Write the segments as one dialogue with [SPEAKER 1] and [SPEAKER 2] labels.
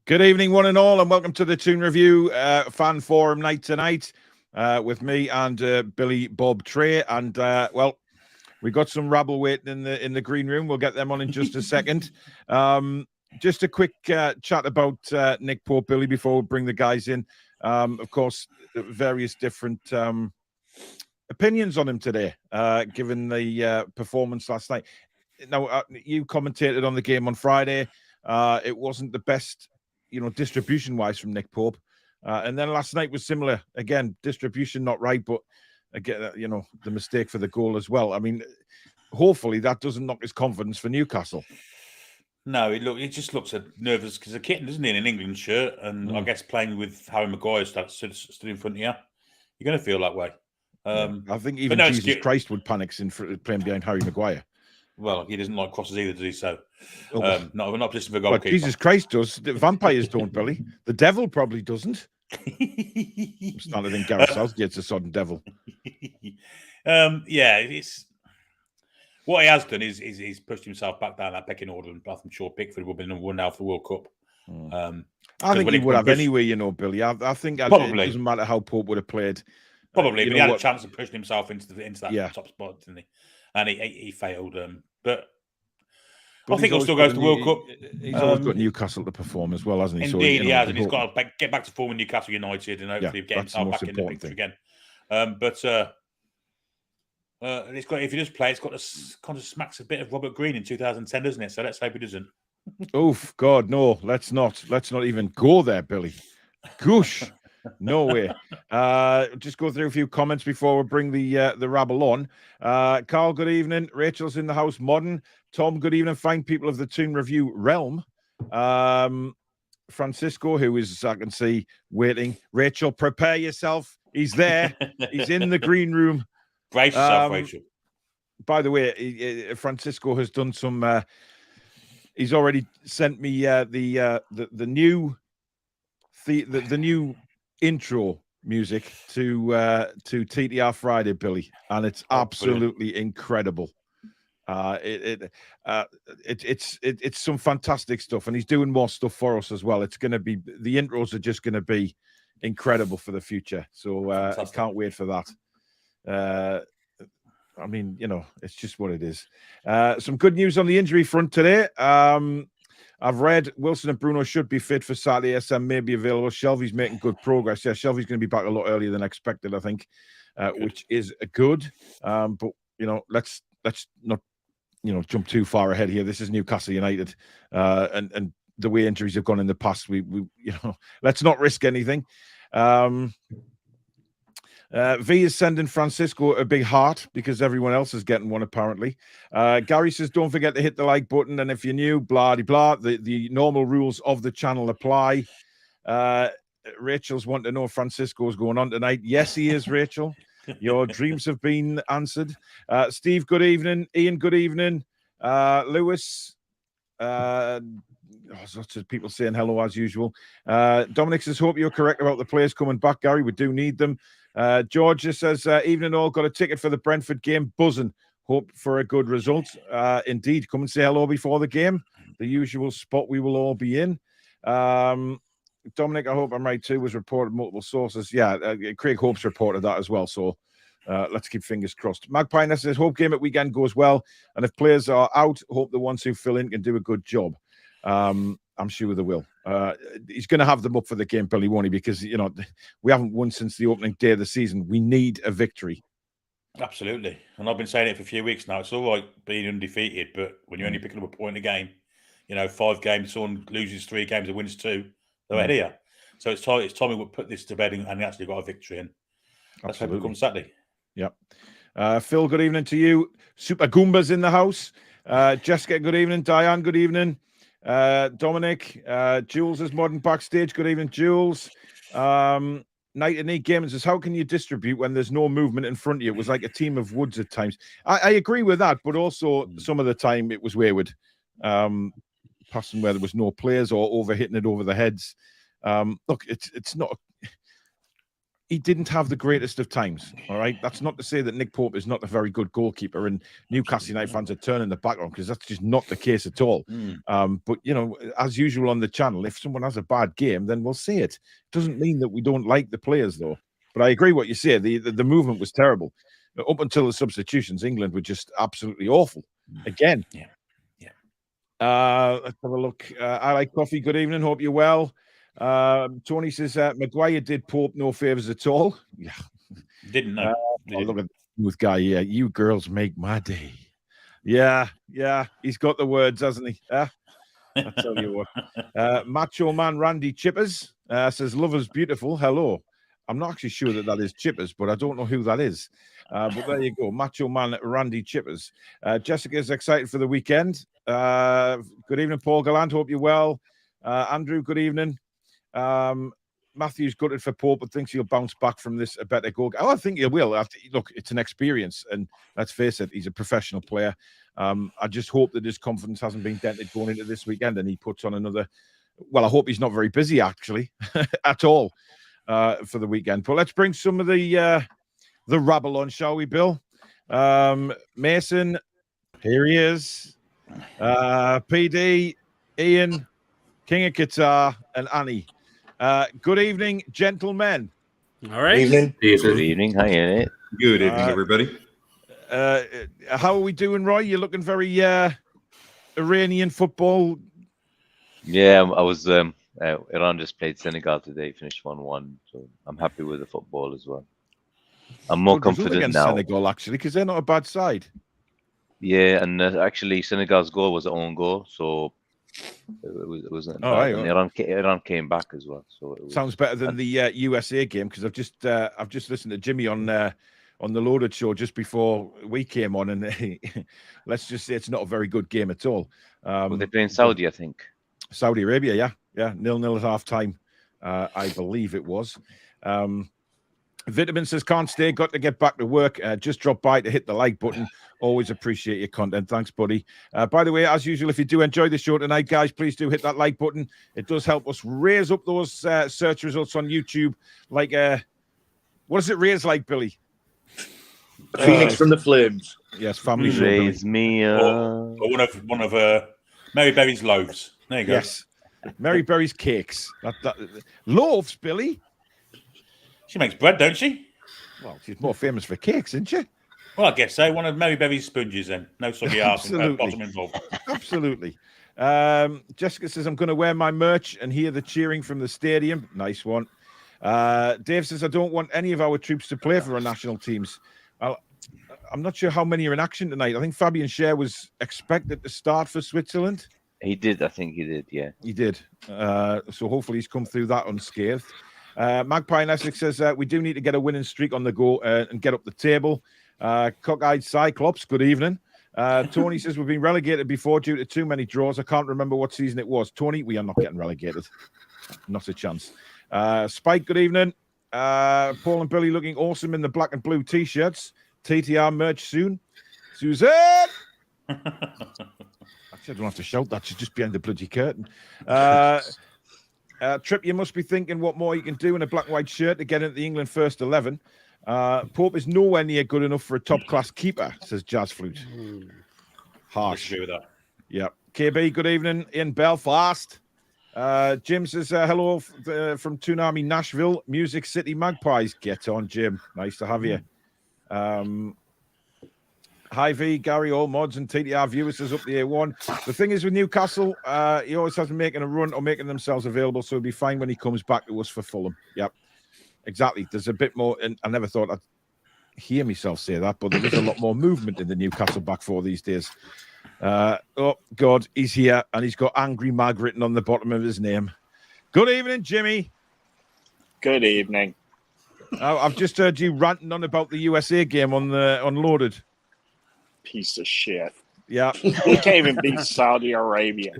[SPEAKER 1] Good evening, one and all, and welcome to the Toon Review fan forum night tonight with me and Billy Bob Trey. And well, we got some rabble waiting in the green room. We'll get them on in just a second. Just a quick chat about Nick Pope, Billy, before we bring the guys in. Of course, various different opinions on him today, given the performance last night. Now, you commentated on the game on Friday. It wasn't the best, distribution-wise from Nick Pope. And then last night was similar. Again, distribution not right, but again, the mistake for the goal as well. I mean, hopefully that doesn't knock his confidence for Newcastle.
[SPEAKER 2] No, he just looks nervous because a kitten, doesn't he, in an England shirt? And I guess playing with Harry Maguire stood in front of you, you're going to feel that way.
[SPEAKER 1] I think even Jesus Christ would panic playing behind Harry Maguire.
[SPEAKER 2] Well, he doesn't like crosses either, does he? So, not position for goalkeeper.
[SPEAKER 1] Jesus Christ does. The vampires don't, Billy. The devil probably doesn't. I'm starting to think Gareth Southgate's a sodden devil.
[SPEAKER 2] Yeah, it's what he has done is he's pushed himself back down that pecking order, and I'm sure Pickford will be number one now for the World Cup.
[SPEAKER 1] I think he would have anyway, Billy. I think probably. It doesn't matter how Pope would have played.
[SPEAKER 2] Probably, but he had a chance of pushing himself into that top spot, didn't he? And he failed. But I think he'll still go to the World Cup.
[SPEAKER 1] He's always got Newcastle to perform as well, hasn't he?
[SPEAKER 2] Indeed, he has, and he's got to get back to form in Newcastle United and hopefully get himself back in the picture again. If he does play, it's got to kind of smacks a bit of Robert Green in 2010, doesn't it? So let's hope he doesn't.
[SPEAKER 1] Oof, God, no, let's not even go there, Billy. Goosh. No way. Just go through a few comments before we bring the rabble on. Carl, good evening. Rachel's in the house. Modern. Tom, good evening. Fine people of the Toon Review realm. Francisco, who is, I can see, waiting. Rachel, prepare yourself. He's there. He's in the green room.
[SPEAKER 2] Brace yourself, Rachel. By
[SPEAKER 1] the way, Francisco has done some. He's already sent me the new intro music to TTR Friday, Billy, and it's absolutely incredible. It's some fantastic stuff, and he's doing more stuff for us as well. It's going to be the intros are just going to be incredible for the future. So I can't wait for that. I mean, it's just what it is. Some good news on the injury front today. I've read Wilson and Bruno should be fit for Saturday. SM may be available. Shelby's making good progress. Yeah, Shelby's going to be back a lot earlier than expected, I think, which is good. But let's not jump too far ahead here. This is Newcastle United, and the way injuries have gone in the past, we let's not risk anything. V is sending Francisco a big heart because everyone else is getting one, apparently. Gary says, don't forget to hit the like button. And if you're new, blah-de-blah, the normal rules of the channel apply. Rachel's wanting to know if Francisco's going on tonight. Yes, he is, Rachel. Your dreams have been answered. Steve, good evening. Ian, good evening. Lewis, lots of people saying hello as usual. Dominic says, hope you're correct about the players coming back, Gary. We do need them. George says, evening all, got a ticket for the Brentford game, buzzing. Hope for a good result. Indeed, come and say hello before the game. The usual spot we will all be in. Dominic, I hope I'm right too, was reported multiple sources. Yeah, Craig Hope's reported that as well. So let's keep fingers crossed. Magpie says, hope game at weekend goes well. And if players are out, hope the ones who fill in can do a good job. I'm sure they will. He's going to have them up for the game, Billy, won't he? Because, we haven't won since the opening day of the season. We need a victory.
[SPEAKER 2] Absolutely. And I've been saying it for a few weeks now. It's all right being undefeated, but when you're only picking up a point a game, 5 games, someone loses 3 games and wins 2, they're ahead of you. So it's time we would put this to bed and actually got a victory in. Let's hope it comes Saturday.
[SPEAKER 1] Yep. Phil, good evening to you. Super Goomba's in the house. Jessica, good evening. Diane, good evening. Dominic, Jules is modern backstage. Good evening, Jules. Night and Eight Gaming says, how can you distribute when there's no movement in front of you? It was like a team of woods at times. I agree with that, but also some of the time it was wayward. Passing where there was no players or over hitting it over the heads. Look, it's not. he didn't have the greatest of times. All right. That's not to say that Nick Pope is not a very good goalkeeper and Newcastle United fans are turning the back on, because that's just not the case at all. But, as usual on the channel, if someone has a bad game, then we'll see it. Doesn't mean that we don't like the players, though. But I agree what you say. The movement was terrible. Up until the substitutions, England were just absolutely awful. Again.
[SPEAKER 2] Yeah.
[SPEAKER 1] Let's have a look. I like coffee. Good evening. Hope you're well. Tony says Maguire did Pope no favors at all. Yeah,
[SPEAKER 2] didn't know.
[SPEAKER 1] Look at the smooth guy. Yeah, you girls make my day. Yeah, he's got the words, hasn't he? I tell you what. Macho Man Randy Chippers says Lover's beautiful. Hello. I'm not actually sure that is Chippers, but I don't know who that is. But there you go, Macho Man Randy Chippers. Jessica's excited for the weekend. Good evening, Paul Galland. Hope you're well. Andrew, good evening. Matthew's gutted for Pope, but thinks he'll bounce back from this a better go. Oh, I think he will. Look, it's an experience, and let's face it, he's a professional player. I just hope that his confidence hasn't been dented going into this weekend, and he puts on another. Well, I hope he's not very busy actually at all for the weekend. But let's bring some of the rabble on, shall we, Bill? Mason, here he is. PD, Ian, King of Qatar, and Annie. Good evening, gentlemen.
[SPEAKER 3] All right.
[SPEAKER 4] Evening.
[SPEAKER 5] Good evening. Hi, Ian.
[SPEAKER 4] Good evening, everybody.
[SPEAKER 1] How are we doing, Roy? You're looking very Iranian football.
[SPEAKER 5] Yeah, I was. Iran just played Senegal today, finished 1-1. So I'm happy with the football as well. I'm more confident
[SPEAKER 1] against
[SPEAKER 5] now.
[SPEAKER 1] Senegal, actually, because they're not a bad side.
[SPEAKER 5] Yeah, and actually Senegal's goal was an own goal, so it wasn't bad.
[SPEAKER 1] Right,
[SPEAKER 5] and Iran came back as well. So
[SPEAKER 1] sounds better than the USA game, because I've just listened to Jimmy on the Loaded Show just before we came on, and let's just say it's not a very good game at all.
[SPEAKER 5] Well, they play in Saudi, I think.
[SPEAKER 1] Saudi Arabia, yeah, 0-0 at half time, I believe it was. Vitamin says, can't stay, got to get back to work. Just drop by to hit the like button. Always appreciate your content. Thanks, buddy. By the way, as usual, if you do enjoy the show tonight, guys, please do hit that like button. It does help us raise up those search results on YouTube. Like, what does it raise like, Billy?
[SPEAKER 4] Phoenix from the Flames.
[SPEAKER 1] Yes, family.
[SPEAKER 5] Raise me up.
[SPEAKER 2] Or one of Mary Berry's loaves. There you go.
[SPEAKER 1] Yes, Mary Berry's cakes. Loaves, Billy.
[SPEAKER 2] She makes bread, don't she?
[SPEAKER 1] Well, she's more famous for cakes, isn't she?
[SPEAKER 2] Well, I guess so. One of Mary Berry's sponges, then. No soggy arse and bottom involved.
[SPEAKER 1] Absolutely. Jessica says, I'm going to wear my merch and hear the cheering from the stadium. Nice one. Dave says, I don't want any of our troops to play for our national teams. I'm not sure how many are in action tonight. I think Fabian Schär was expected to start for Switzerland.
[SPEAKER 5] He did. I think he did, yeah.
[SPEAKER 1] He did. So hopefully he's come through that unscathed. Magpie in Essex says, we do need to get a winning streak on the go and get up the table. Cockeyed Cyclops, good evening. Tony says, we've been relegated before due to too many draws. I can't remember what season it was. Tony, we are not getting relegated. Not a chance. Spike, good evening. Paul and Billy looking awesome in the black and blue T-shirts. TTR merch soon. Suzanne! Actually, I don't have to shout that. She's just behind the bloody curtain. Trip, you must be thinking what more you can do in a black and white shirt to get into the England first 11. Pope is nowhere near good enough for a top-class keeper, says Jazz Flute. Harsh.
[SPEAKER 2] I agree with that.
[SPEAKER 1] Yeah. KB, good evening in Belfast. Jim says, hello from Toon Army, Nashville, Music City Magpies. Get on, Jim. Nice to have you. Hi V, Gary, all mods and TTR viewers says up the A1. The thing is with Newcastle, he always has been making a run or making themselves available, so he'll be fine when he comes back to us for Fulham. Yep, exactly. There's a bit more, and I never thought I'd hear myself say that, but there is a lot more movement in the Newcastle back four these days. Oh, God, he's here, and he's got Angry Mag written on the bottom of his name. Good evening, Jimmy.
[SPEAKER 6] Good evening.
[SPEAKER 1] I've just heard you ranting on about the USA game on Loaded.
[SPEAKER 6] Piece of shit.
[SPEAKER 1] Yeah.
[SPEAKER 6] We can't even beat Saudi Arabia.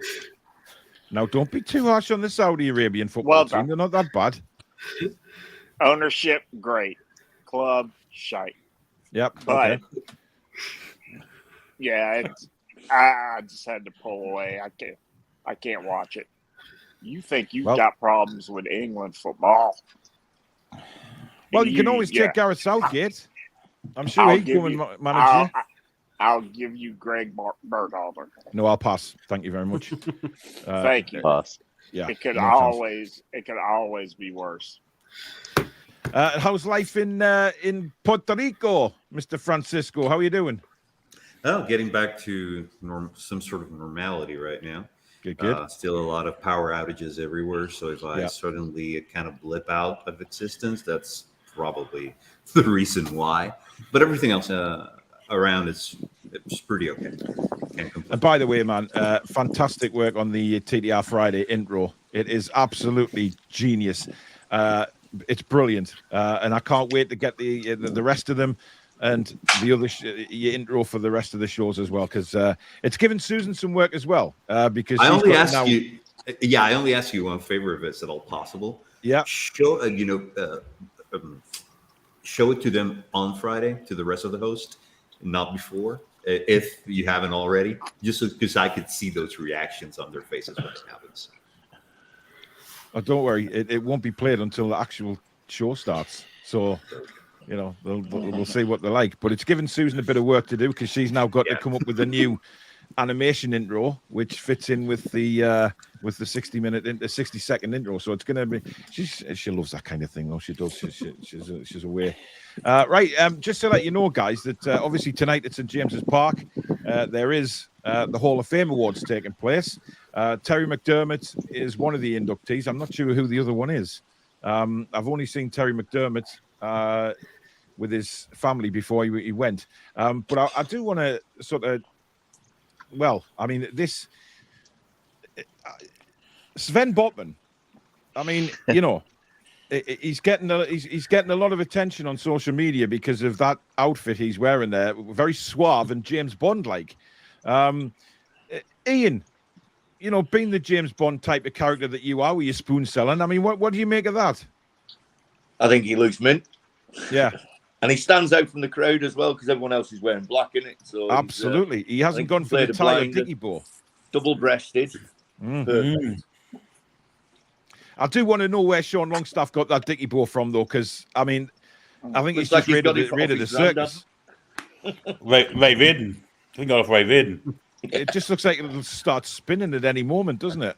[SPEAKER 1] Now, don't be too harsh on the Saudi Arabian football team. They're not that bad.
[SPEAKER 6] Ownership, great. Club, shite.
[SPEAKER 1] Yep.
[SPEAKER 6] But,
[SPEAKER 1] okay.
[SPEAKER 6] Yeah, I just had to pull away. I can't watch it. You think you've got problems with England football?
[SPEAKER 1] Well, you can always take Gareth Southgate. I'm sure he'd go and manage you.
[SPEAKER 6] I'll give you Greg Berhalter.
[SPEAKER 1] No, I'll pass. Thank you very much.
[SPEAKER 6] Thank you.
[SPEAKER 5] Pass.
[SPEAKER 1] Yeah,
[SPEAKER 6] It could
[SPEAKER 1] no
[SPEAKER 6] always be worse.
[SPEAKER 1] How's life in Puerto Rico, Mr. Francisco? How are you doing?
[SPEAKER 4] Oh, getting back to some sort of normality right now.
[SPEAKER 1] Good.
[SPEAKER 4] Still a lot of power outages everywhere. So if I suddenly kind of blip out of existence, that's probably the reason why. But everything else around it's pretty okay. Can't complain.
[SPEAKER 1] And by the way, man, fantastic work on the TTR Friday intro. It is absolutely genius. It's brilliant, and I can't wait to get the rest of them and the other your intro for the rest of the shows as well, because it's given Susan some work as well. Because
[SPEAKER 4] I only ask you. Yeah, I only ask you one favor if it's at all possible.
[SPEAKER 1] Yeah.
[SPEAKER 4] Show show it to them on Friday to the rest of the host, not before, if you haven't already, just because I could see those reactions on their faces when it happens.
[SPEAKER 1] Oh, don't worry, it won't be played until the actual show starts. So, you know, we'll see what they're like. But it's given Susan a bit of work to do because she's now got to come up with a new animation intro, which fits in with the 60-second intro. So it's going to be. She loves that kind of thing, though. She does. She's aware. Right. Just to let you know, guys, that obviously tonight at St James's Park, there is the Hall of Fame awards taking place. Terry McDermott is one of the inductees. I'm not sure who the other one is. I've only seen Terry McDermott with his family before he went. But I do want to sort of. Well, I mean, this Sven Botman. I mean, you know, he's getting a lot of attention on social media because of that outfit he's wearing there, very suave and James Bond like. Ian, you know, being the James Bond type of character that you are with your spoon selling, I mean, what do you make of that?
[SPEAKER 4] I think he looks mint.
[SPEAKER 1] Yeah.
[SPEAKER 4] And he stands out from the crowd as well because everyone else is wearing black, isn't it? So
[SPEAKER 1] absolutely, he hasn't gone for the tie of Dicky Bow.
[SPEAKER 4] Double-breasted.
[SPEAKER 1] Mm-hmm. I do want to know where Sean Longstaff got that Dicky Bow from, though, because I mean, I think he's just raided the circus.
[SPEAKER 2] Ray Vaden. I think got off Ray Vaden.
[SPEAKER 1] It just looks like it'll start spinning at any moment, doesn't it?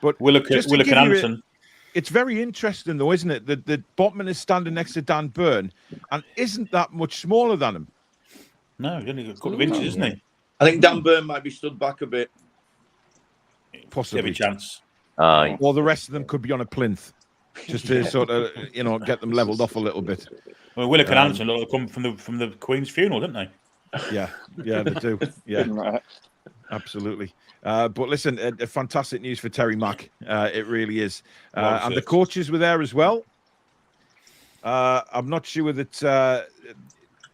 [SPEAKER 1] But
[SPEAKER 2] Willock Anderson.
[SPEAKER 1] It's very interesting, though, isn't it? That Botman is standing next to Dan Burn and isn't that much smaller than him.
[SPEAKER 2] No, he's only got a couple of inches, isn't he?
[SPEAKER 4] I think Dan Burn might be stood back a bit.
[SPEAKER 1] Possibly.
[SPEAKER 2] Every chance.
[SPEAKER 1] Or the rest of them could be on a plinth, just to sort of, you know, get them leveled off a little bit.
[SPEAKER 2] Well, Willock and Anderson come from the Queen's funeral, didn't they?
[SPEAKER 1] Yeah, they do. Yeah, absolutely. But listen, fantastic news for Terry Mack. It really is. And the coaches were there as well. I'm not sure that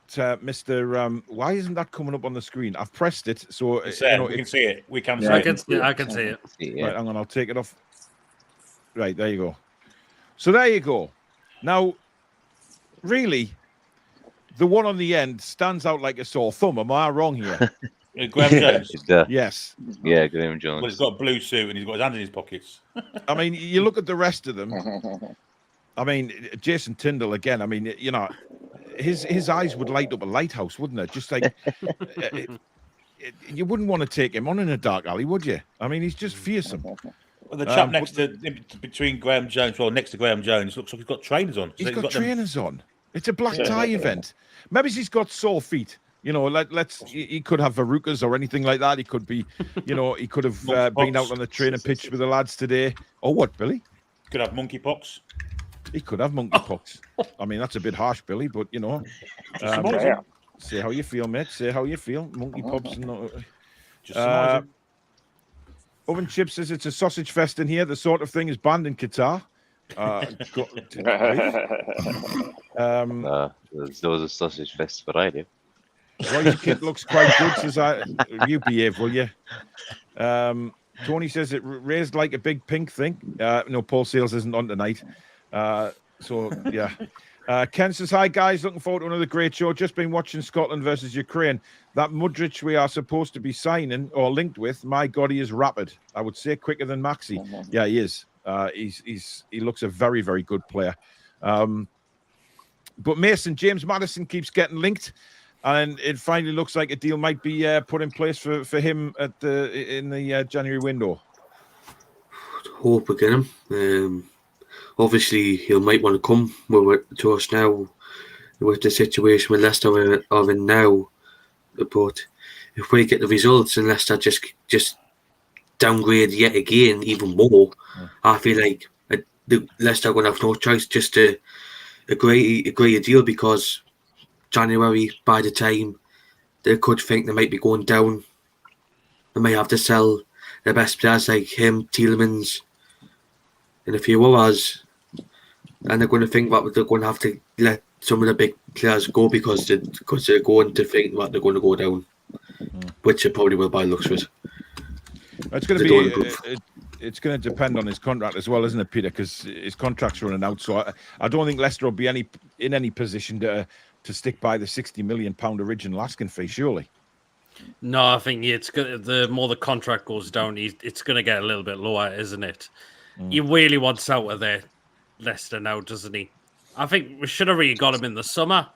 [SPEAKER 1] Mr. Why isn't that coming up on the screen? I've pressed it, so
[SPEAKER 2] we can see it. We can see it.
[SPEAKER 3] I can see it.
[SPEAKER 1] Right, hang on, I'll take it off. Right, there you go. So there you go. Now, really, the one on the end stands out like a sore thumb. Am I wrong here?
[SPEAKER 2] Graham Jones.
[SPEAKER 1] Yes.
[SPEAKER 5] Yeah, Graham Jones.
[SPEAKER 2] Well, he's got a blue suit and he's got his hands in his pockets.
[SPEAKER 1] I mean, you look at the rest of them. I mean, Jason Tyndall again. I mean, you know, his eyes would light up a lighthouse, wouldn't it? Just like you wouldn't want to take him on in a dark alley, would you? I mean, he's just fearsome.
[SPEAKER 2] Well, the chap between Graham Jones, next to Graham Jones, looks like he's got trainers on.
[SPEAKER 1] He's got trainers on. It's a black tie event. Maybe he's got sore feet. You know, he could have verrucas or anything like that. He could be, you know, he could have been out on the training pitch with the lads today. Or what, Billy?
[SPEAKER 2] Could have monkeypox.
[SPEAKER 1] He could have monkeypox. I mean, that's a bit harsh, Billy, but you know. Say how you feel, mate. Say how you feel. Monkeypox. Oven Chip says it's a sausage fest in here. The sort of thing is banned in Qatar.
[SPEAKER 5] There was a sausage fest variety.
[SPEAKER 1] Roy's kit looks quite good, says you behave, will you? Tony says it raised like a big pink thing. No, Paul Sales isn't on tonight. So, yeah. Ken says, hi, guys. Looking forward to another great show. Just been watching Scotland versus Ukraine. That Mudrich we are supposed to be signing or linked with, my God, he is rapid. I would say quicker than Maxi. Yeah, he is. He looks a very, very good player. But James Maddison keeps getting linked, and it finally looks like a deal might be put in place for him in the January window.
[SPEAKER 3] Hope we get him. Obviously, he might want to come to us now with the situation with Leicester are in now. But if we get the results and Leicester just downgrade yet again even more, I feel like Leicester are going to have no choice just to agree a deal, because January, by the time they could think they might be going down, they might have to sell the best players like him, Tielemans, and a few others, and they're going to think that they're going to have to let some of the big players go because they're going to think that they're going to go down, which they probably will by looks of it.
[SPEAKER 1] It's going to be. It's going to depend on his contract as well, isn't it, Peter? Because his contract's running out. So I don't think Leicester will be in any position to stick by the £60 million original asking fee. Surely.
[SPEAKER 7] No, I think the more the contract goes down, it's going to get a little bit lower, isn't it? He really wants out of there, Leicester now, doesn't he? I think we should have really got him in the summer,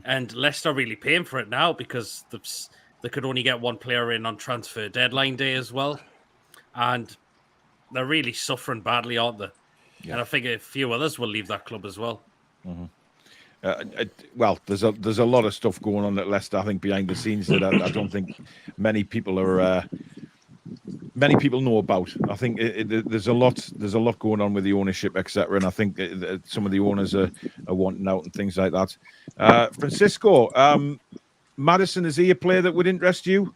[SPEAKER 7] and Leicester really paying for it now because they could only get one player in on transfer deadline day as well, and they're really suffering badly, aren't they? Yeah. And I think a few others will leave that club as well.
[SPEAKER 1] Well, there's a lot of stuff going on at Leicester, I think, behind the scenes that I don't think many people know about. I think there's a lot going on with the ownership, etc. And I think some of the owners are wanting out and things like that. Francisco, Maddison, is he a player that would interest you?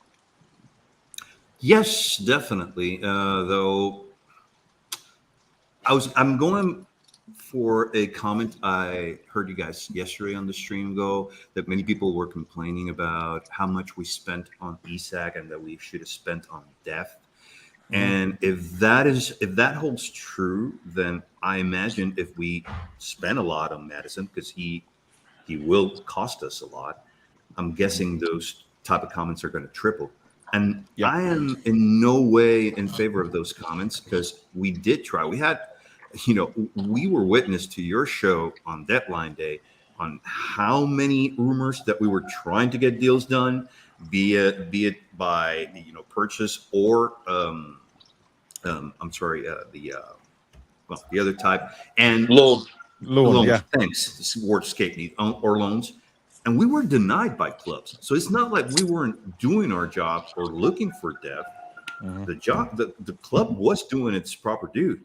[SPEAKER 4] Yes, definitely. Though I'm going for a comment I heard you guys yesterday on the stream go, that many people were complaining about how much we spent on Isak and that we should have spent on depth. And if that holds true, then I imagine if we spend a lot on Maddison, because he will cost us a lot, I'm guessing those type of comments are going to triple. And I am in no way in favor of those comments, because we did try. We had, we were witness to your show on deadline day on how many rumors that we were trying to get deals done, be it by purchase or the other type, and
[SPEAKER 1] loans.
[SPEAKER 4] Yeah, thanks. This word escaped me, or loans. And we were denied by clubs. So it's not like we weren't doing our job or looking for depth. The club was doing its proper due,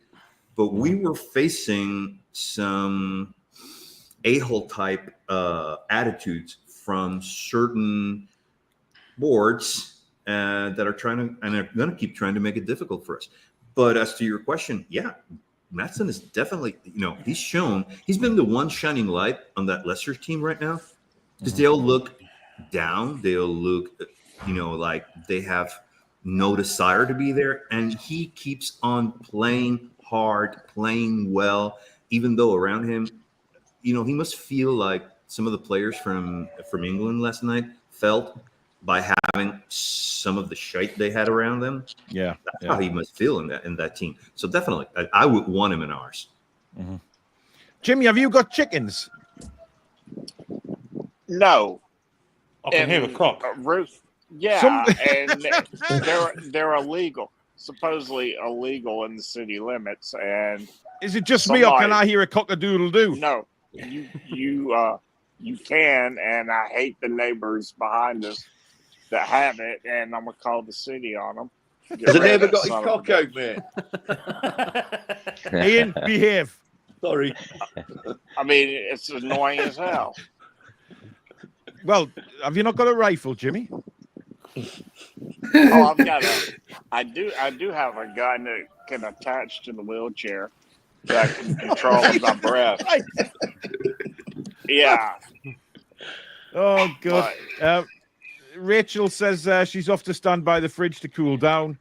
[SPEAKER 4] but we were facing some a-hole type attitudes from certain boards that are trying to, and are going to keep trying to make it difficult for us. But as to your question, Maddison is definitely, he's been the one shining light on that Leicester team right now. Because they'll look down, they'll look, like they have no desire to be there. And he keeps on playing hard, playing well, even though around him, he must feel like some of the players from England last night felt by having some of the shite they had around them. That's how he must feel in that team. So definitely, I would want him in ours.
[SPEAKER 1] Jimmy, have you got chickens?
[SPEAKER 6] No.
[SPEAKER 2] I can hear a cock.
[SPEAKER 6] Ruth, and they're illegal, supposedly illegal in the city limits. And
[SPEAKER 1] is it just me, or can I hear a cock-a-doodle-doo?
[SPEAKER 6] No, you can, and I hate the neighbors behind us that have it, and I'm gonna call the city on them.
[SPEAKER 8] Has the neighbour got his cock out, mate?
[SPEAKER 1] Ian, behave.
[SPEAKER 8] Sorry.
[SPEAKER 6] I mean, it's annoying as hell.
[SPEAKER 1] Well, have you not got a rifle, Jimmy?
[SPEAKER 6] Oh, I do have a gun that can attach to the wheelchair that can control my breath. Yeah.
[SPEAKER 1] Oh, God. Rachel says she's off to stand by the fridge to cool down.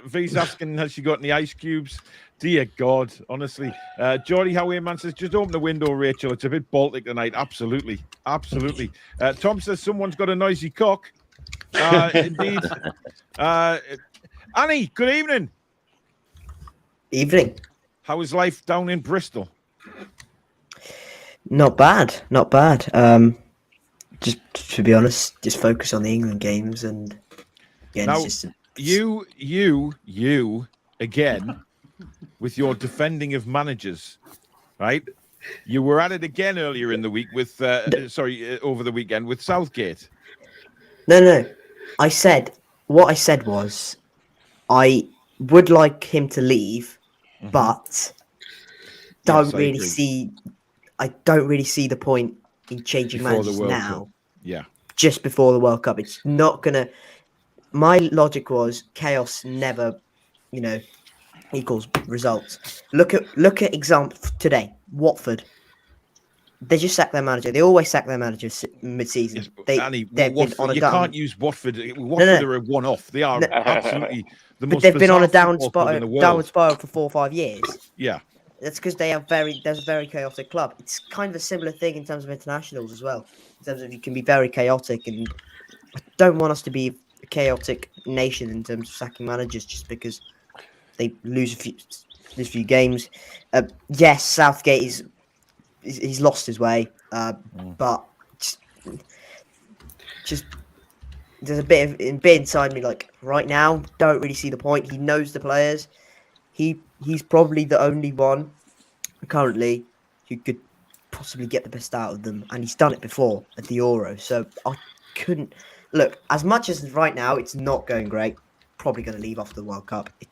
[SPEAKER 1] V's asking, has she got any ice cubes? Dear God, honestly. Geordie Howayman says, just open the window, Rachel. It's a bit Baltic tonight. Absolutely. Absolutely. Tom says, someone's got a noisy cock. Indeed. Annie, good evening.
[SPEAKER 9] Evening.
[SPEAKER 1] How is life down in Bristol?
[SPEAKER 9] Not bad, not bad. Just to be honest, just focus on the England games, and again,
[SPEAKER 1] Now,
[SPEAKER 9] it's just
[SPEAKER 1] you again with your defending of managers, right? You were at it again earlier in the week with over the weekend with Southgate.
[SPEAKER 9] no. What I said was I would like him to leave, but
[SPEAKER 1] Yes,
[SPEAKER 9] I don't really see the point in changing
[SPEAKER 1] Before the
[SPEAKER 9] managers
[SPEAKER 1] World
[SPEAKER 9] now.
[SPEAKER 1] Cup. Yeah.
[SPEAKER 9] Just before the World Cup. It's not gonna. My logic was chaos never, equals results. Look at example today. Watford. They just sack their manager. They always sack their manager mid-season.
[SPEAKER 1] Yes, Annie,
[SPEAKER 9] They've been
[SPEAKER 1] Watford,
[SPEAKER 9] on a
[SPEAKER 1] you
[SPEAKER 9] down.
[SPEAKER 1] can't use Watford. Watford are a one-off. They are absolutely the
[SPEAKER 9] But
[SPEAKER 1] most
[SPEAKER 9] they've been on a
[SPEAKER 1] bizarre football club in the world.
[SPEAKER 9] downward spiral for 4 or 5 years.
[SPEAKER 1] Yeah.
[SPEAKER 9] That's because there's a very chaotic club. It's kind of a similar thing in terms of internationals as well. In terms of you can be very chaotic, and I don't want us to be a chaotic nation in terms of sacking managers just because they lose a few games. Yes, Southgate he's lost his way, but just there's a bit inside me like right now. Don't really see the point. He knows the players. He's probably the only one currently who could possibly get the best out of them, and he's done it before at the Euro. So I couldn't look as much as right now. It's not going great. Probably going to leave after the World Cup. I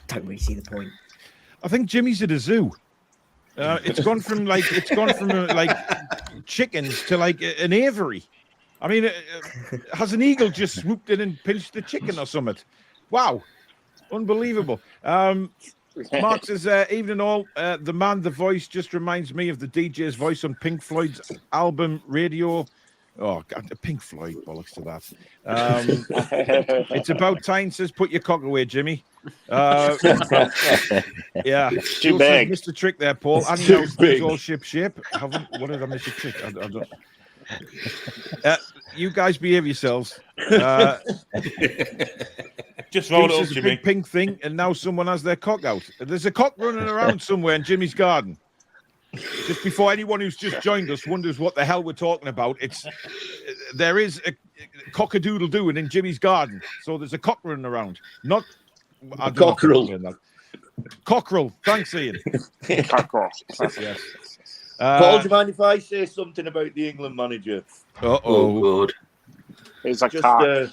[SPEAKER 9] don't really see the point.
[SPEAKER 1] I think Jimmy's at a zoo. It's gone from like chickens to like an aviary. I mean, has an eagle just swooped in and pinched the chicken or something? Wow, unbelievable. Mark says, evening all. The man, the voice just reminds me of the DJ's voice on Pink Floyd's album Radio. Oh, God, Pink Floyd, bollocks to that. It's about time, says, put your cock away, Jimmy. Yeah.
[SPEAKER 6] Too big.
[SPEAKER 1] Mr. Trick there, Paul. And Nelson's all ship. What did I miss a trick? I don't. You guys behave yourselves.
[SPEAKER 2] Just roll it up,
[SPEAKER 1] This is a
[SPEAKER 2] Jimmy.
[SPEAKER 1] big pink thing, and now someone has their cock out. There's a cock running around somewhere in Jimmy's garden. Just before anyone who's just joined us wonders what the hell we're talking about, there is a cock-a-doodle doing in Jimmy's garden. So there's a cock running around. Not a
[SPEAKER 8] cockerel.
[SPEAKER 1] Cockerel. Thanks, Ian.
[SPEAKER 6] Cockerel.
[SPEAKER 1] Yes.
[SPEAKER 8] Paul, do you mind if I say something about the England manager?
[SPEAKER 3] Oh, God.
[SPEAKER 6] He's a cock.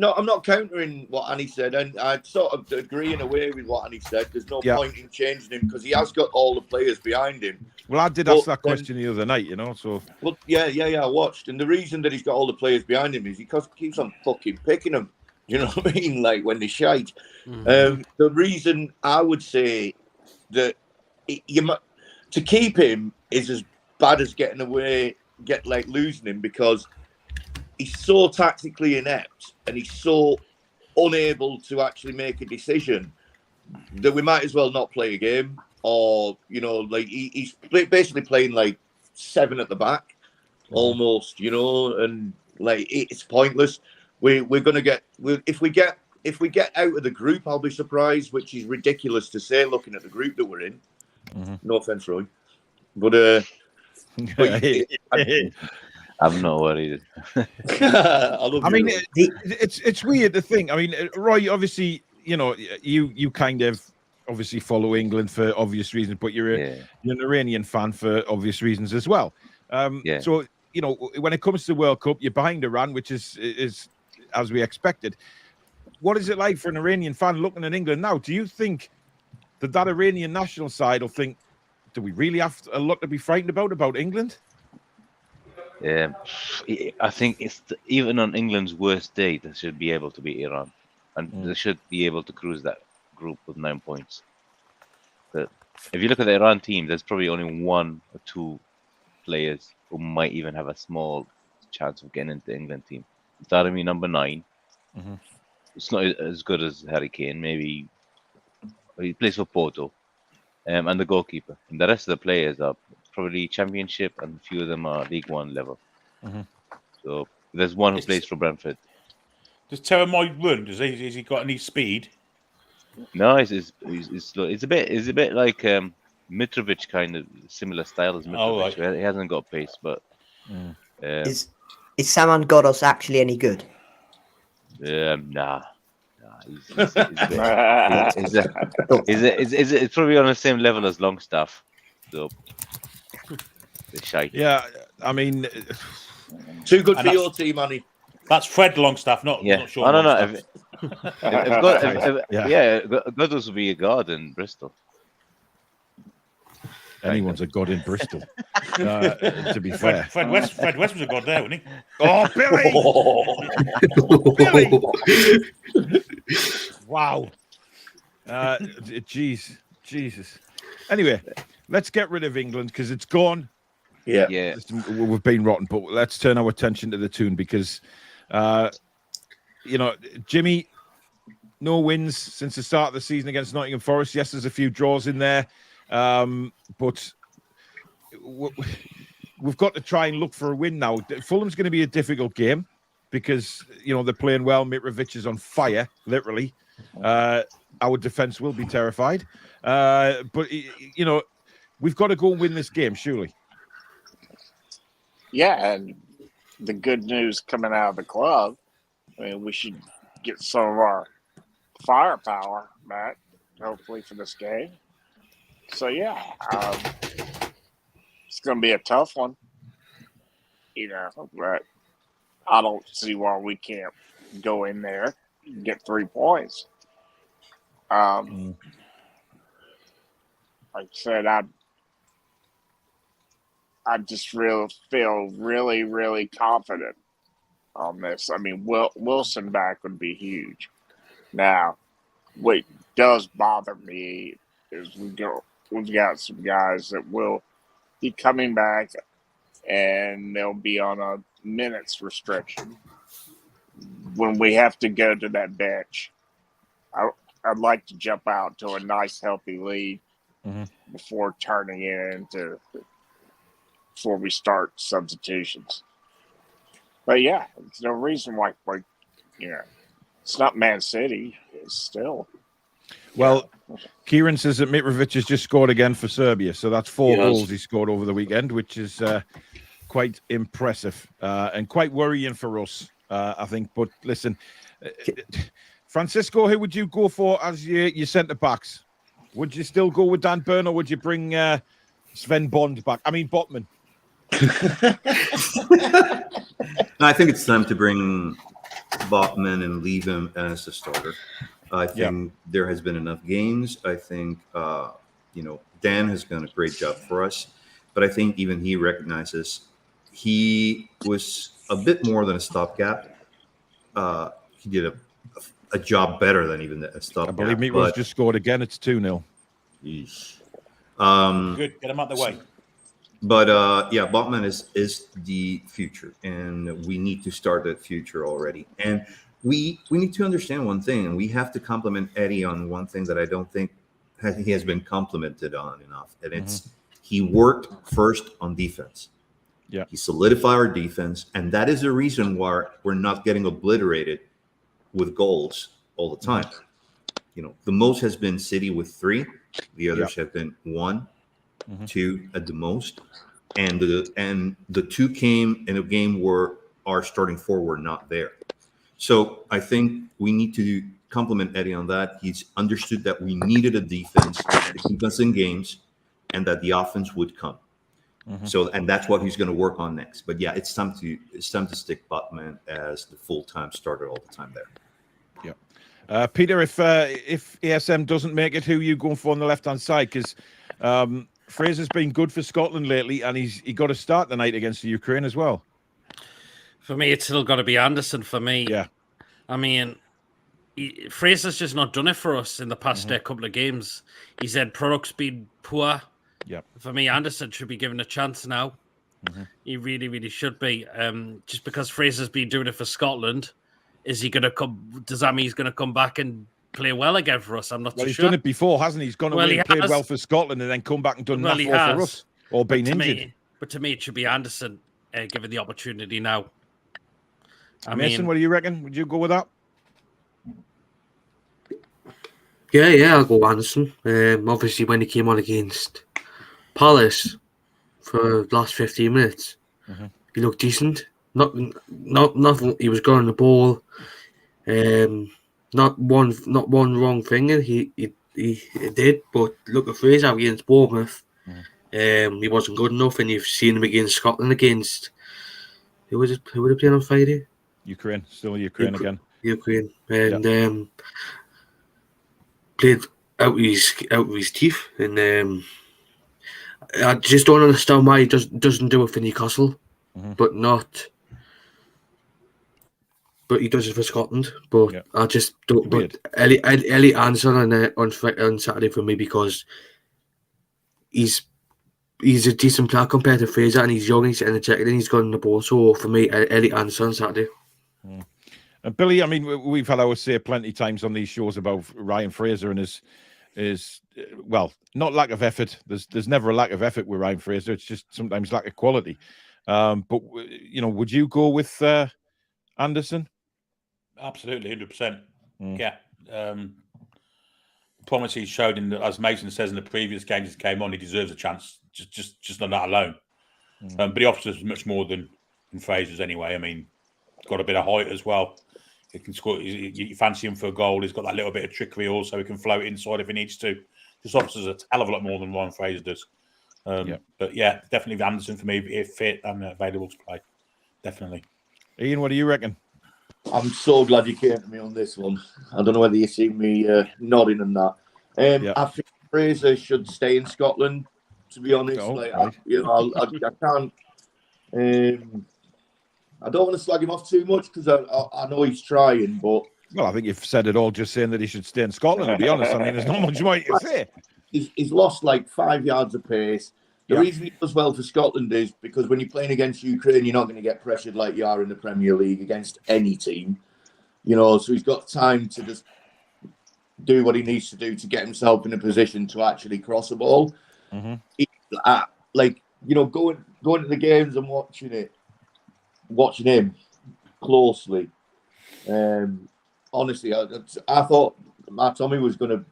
[SPEAKER 8] I'm not countering what Annie said, and I sort of agree in a way with what Annie said. There's no point in changing him because he has got all the players behind him.
[SPEAKER 1] Well, I did ask that question the other night, so.
[SPEAKER 8] Well, yeah, I watched, and the reason that he's got all the players behind him is because he keeps on fucking picking them. You know what I mean? Like when they shite. The reason I would say that to keep him is as bad as losing him because he's so tactically inept and he's so unable to actually make a decision that we might as well not play a game. Or, he's basically playing like 7 at the back, almost, and like it's pointless. We're going to get if we get out of the group, I'll be surprised, which is ridiculous to say looking at the group that we're in. No offense, Roy, but
[SPEAKER 5] I'm not worried.
[SPEAKER 8] I
[SPEAKER 1] mean, it's weird to think. I mean, Roy, obviously, you kind of obviously follow England for obvious reasons, but you're an Iranian fan for obvious reasons as well. So, when it comes to the World Cup, you're behind Iran, which is as we expected. What is it like for an Iranian fan looking at England now? Do you think that Iranian national side will think, do we really have a lot to be frightened about England?
[SPEAKER 5] I think even on England's worst day, they should be able to beat Iran, and they should be able to cruise that group with 9 points. But if you look at the Iran team, there's probably only 1 or 2 players who might even have a small chance of getting into the England team. Taremi, number 9. It's not as good as Harry Kane. Maybe he plays for Puerto, and the goalkeeper. And the rest of the players are probably Championship, and a few of them are League One level. So there's one who plays for Brentford.
[SPEAKER 2] Does Terramite run? Has he got any speed?
[SPEAKER 5] No, it's slow. It's a bit like Mitrovic kind of similar style as Mitrovic.
[SPEAKER 2] Oh, right.
[SPEAKER 5] He hasn't got pace, but
[SPEAKER 9] Is Saman Ghoddos actually any good?
[SPEAKER 5] nah. He's probably on the same level as Longstaff. So the shite.
[SPEAKER 1] Yeah, I mean,
[SPEAKER 8] Too good
[SPEAKER 2] And
[SPEAKER 8] for your team, Manny.
[SPEAKER 2] That's Fred Longstaff, not Sean Longstaff.
[SPEAKER 5] Ghoddos will be a god in Bristol.
[SPEAKER 1] anyone's a god in Bristol. To be fair,
[SPEAKER 2] Fred West was a god there, wasn't he?
[SPEAKER 1] Oh, Billy! Billy! Wow. Jesus. Anyway, let's get rid of England because it's gone.
[SPEAKER 8] Yeah.
[SPEAKER 1] Listen, we've been rotten, but let's turn our attention to the Toon because, Jimmy, no wins since the start of the season against Nottingham Forest. Yes, there's a few draws in there, but we've got to try and look for a win now. Fulham's going to be a difficult game because, they're playing well. Mitrovic is on fire, literally. Our defence will be terrified. But, we've got to go and win this game, surely.
[SPEAKER 6] Yeah, and the good news coming out of the club, I mean, we should get some of our firepower back, hopefully, for this game. So, yeah, it's going to be a tough one, but I don't see why we can't go in there and get 3 points. Like I said, I just feel really, really confident on this. I mean, Wilson back would be huge. Now, what does bother me is we've got some guys that will be coming back and they'll be on a minutes restriction. When we have to go to that bench, I'd like to jump out to a nice, healthy lead before turning it into... before we start substitutions. But yeah, there's no reason why it's not Man City. It's still.
[SPEAKER 1] Well, Kieran says that Mitrovic has just scored again for Serbia. So that's 4 goals he scored over the weekend, which is quite impressive and quite worrying for us, I think. But listen, Francisco, who would you go for as your centre-backs? Would you still go with Dan Burn or would you bring Sven Bond back? I mean, Botman.
[SPEAKER 4] No, I think it's time to bring Botman and leave him as the starter. I think there has been enough games. I think, Dan has done a great job for us, but I think even he recognizes he was a bit more than a stopgap. He did a job better than even a stopgap.
[SPEAKER 1] I believe Mitrovic just scored again. It's 2-0.
[SPEAKER 2] Good. Get him out the way.
[SPEAKER 4] But Botman is the future, and we need to start that future already. And we need to understand one thing, and we have to compliment Eddie on one thing that I don't think he has been complimented on enough, and it's he worked first on defense.
[SPEAKER 1] Yeah,
[SPEAKER 4] he solidified our defense, and that is the reason why we're not getting obliterated with goals all the time. The most has been City with 3. The others have been 1, 2 at the most, and the 2 came in a game where our starting 4 were not there. So I think we need to compliment Eddie on that. He's understood that we needed a defense to keep us in games, and that the offense would come. So, and that's what he's going to work on next. But yeah, it's time to stick Botman as the full-time starter all the time there.
[SPEAKER 1] Yeah, Peter, if ASM doesn't make it, who are you going for on the left-hand side? Because Fraser's been good for Scotland lately, and he got a start tonight against the Ukraine as well.
[SPEAKER 7] For me, it's still got to be Anderson. For me,
[SPEAKER 1] yeah.
[SPEAKER 7] I mean, Fraser's just not done it for us in the past couple of games. His end product's been poor.
[SPEAKER 1] Yeah.
[SPEAKER 7] For me, Anderson should be given a chance now. He really, really should be. Just because Fraser's been doing it for Scotland, is he going to come? Does that mean he's going to come back and play well again for us? I'm not too
[SPEAKER 1] he's
[SPEAKER 7] sure.
[SPEAKER 1] Done it before, hasn't he? He's gone away and played well for Scotland and then come back and done nothing for us or been injured.
[SPEAKER 7] But to me, it should be Anderson given the opportunity now.
[SPEAKER 1] Mason, what do you reckon? Would you go with that?
[SPEAKER 3] Yeah, I'll go Anderson. Obviously, when he came on against Palace for the last 15 minutes.
[SPEAKER 1] Mhm.
[SPEAKER 3] He looked decent. Not nothing. He was going the ball. Not one wrong thing. He did. But look at Fraser against Bournemouth. He wasn't good enough, and you've seen him against Scotland against who was it? Who would have played on Friday?
[SPEAKER 1] Ukraine, still Ukraine again.
[SPEAKER 3] Ukraine, and played out of his teeth, and I just don't understand why he doesn't do it for Newcastle, but he does it for Scotland. But I just don't. But Elliot Anderson on Saturday for me, because he's a decent player compared to Fraser, and he's young, he's energetic, and he's got in the ball. So for me, Elliot Anderson on Saturday.
[SPEAKER 1] And Billy, I mean, we've had our say plenty of times on these shows about Ryan Fraser and his well, not lack of effort. There's never a lack of effort with Ryan Fraser. It's just sometimes lack of quality. But you know, would you go with Anderson?
[SPEAKER 2] Absolutely, 100%. Yeah. Promise he showed as Mason says in the previous games he came on, he deserves a chance. Just on that alone. But he offers much more than Fraser's anyway. I mean, got a bit of height as well. He can score. You fancy him for a goal. He's got that little bit of trickery also. He can float inside if he needs to. Just offers a hell of a lot more than Ryan Fraser does. But yeah, definitely Anderson for me, if fit and available to play. Definitely.
[SPEAKER 1] Ian, what do you reckon?
[SPEAKER 8] I'm so glad you came to me on this one. I don't know whether you see me nodding and that. I think Fraser should stay in Scotland, to be honest. I can't. I don't want to slag him off too much because I know he's trying, but...
[SPEAKER 1] Well, I think you've said it all just saying that he should stay in Scotland, to be honest. I mean, there's not much more you can say.
[SPEAKER 8] He's lost like 5 yards of pace. The reason he does well for Scotland is because when you're playing against Ukraine, you're not going to get pressured like you are in the Premier League against any team. You know, so he's got time to just do what he needs to do to get himself in a position to actually cross a ball. Like, you know, going to the games and watching him closely. Honestly, I thought Matt Tommy was going to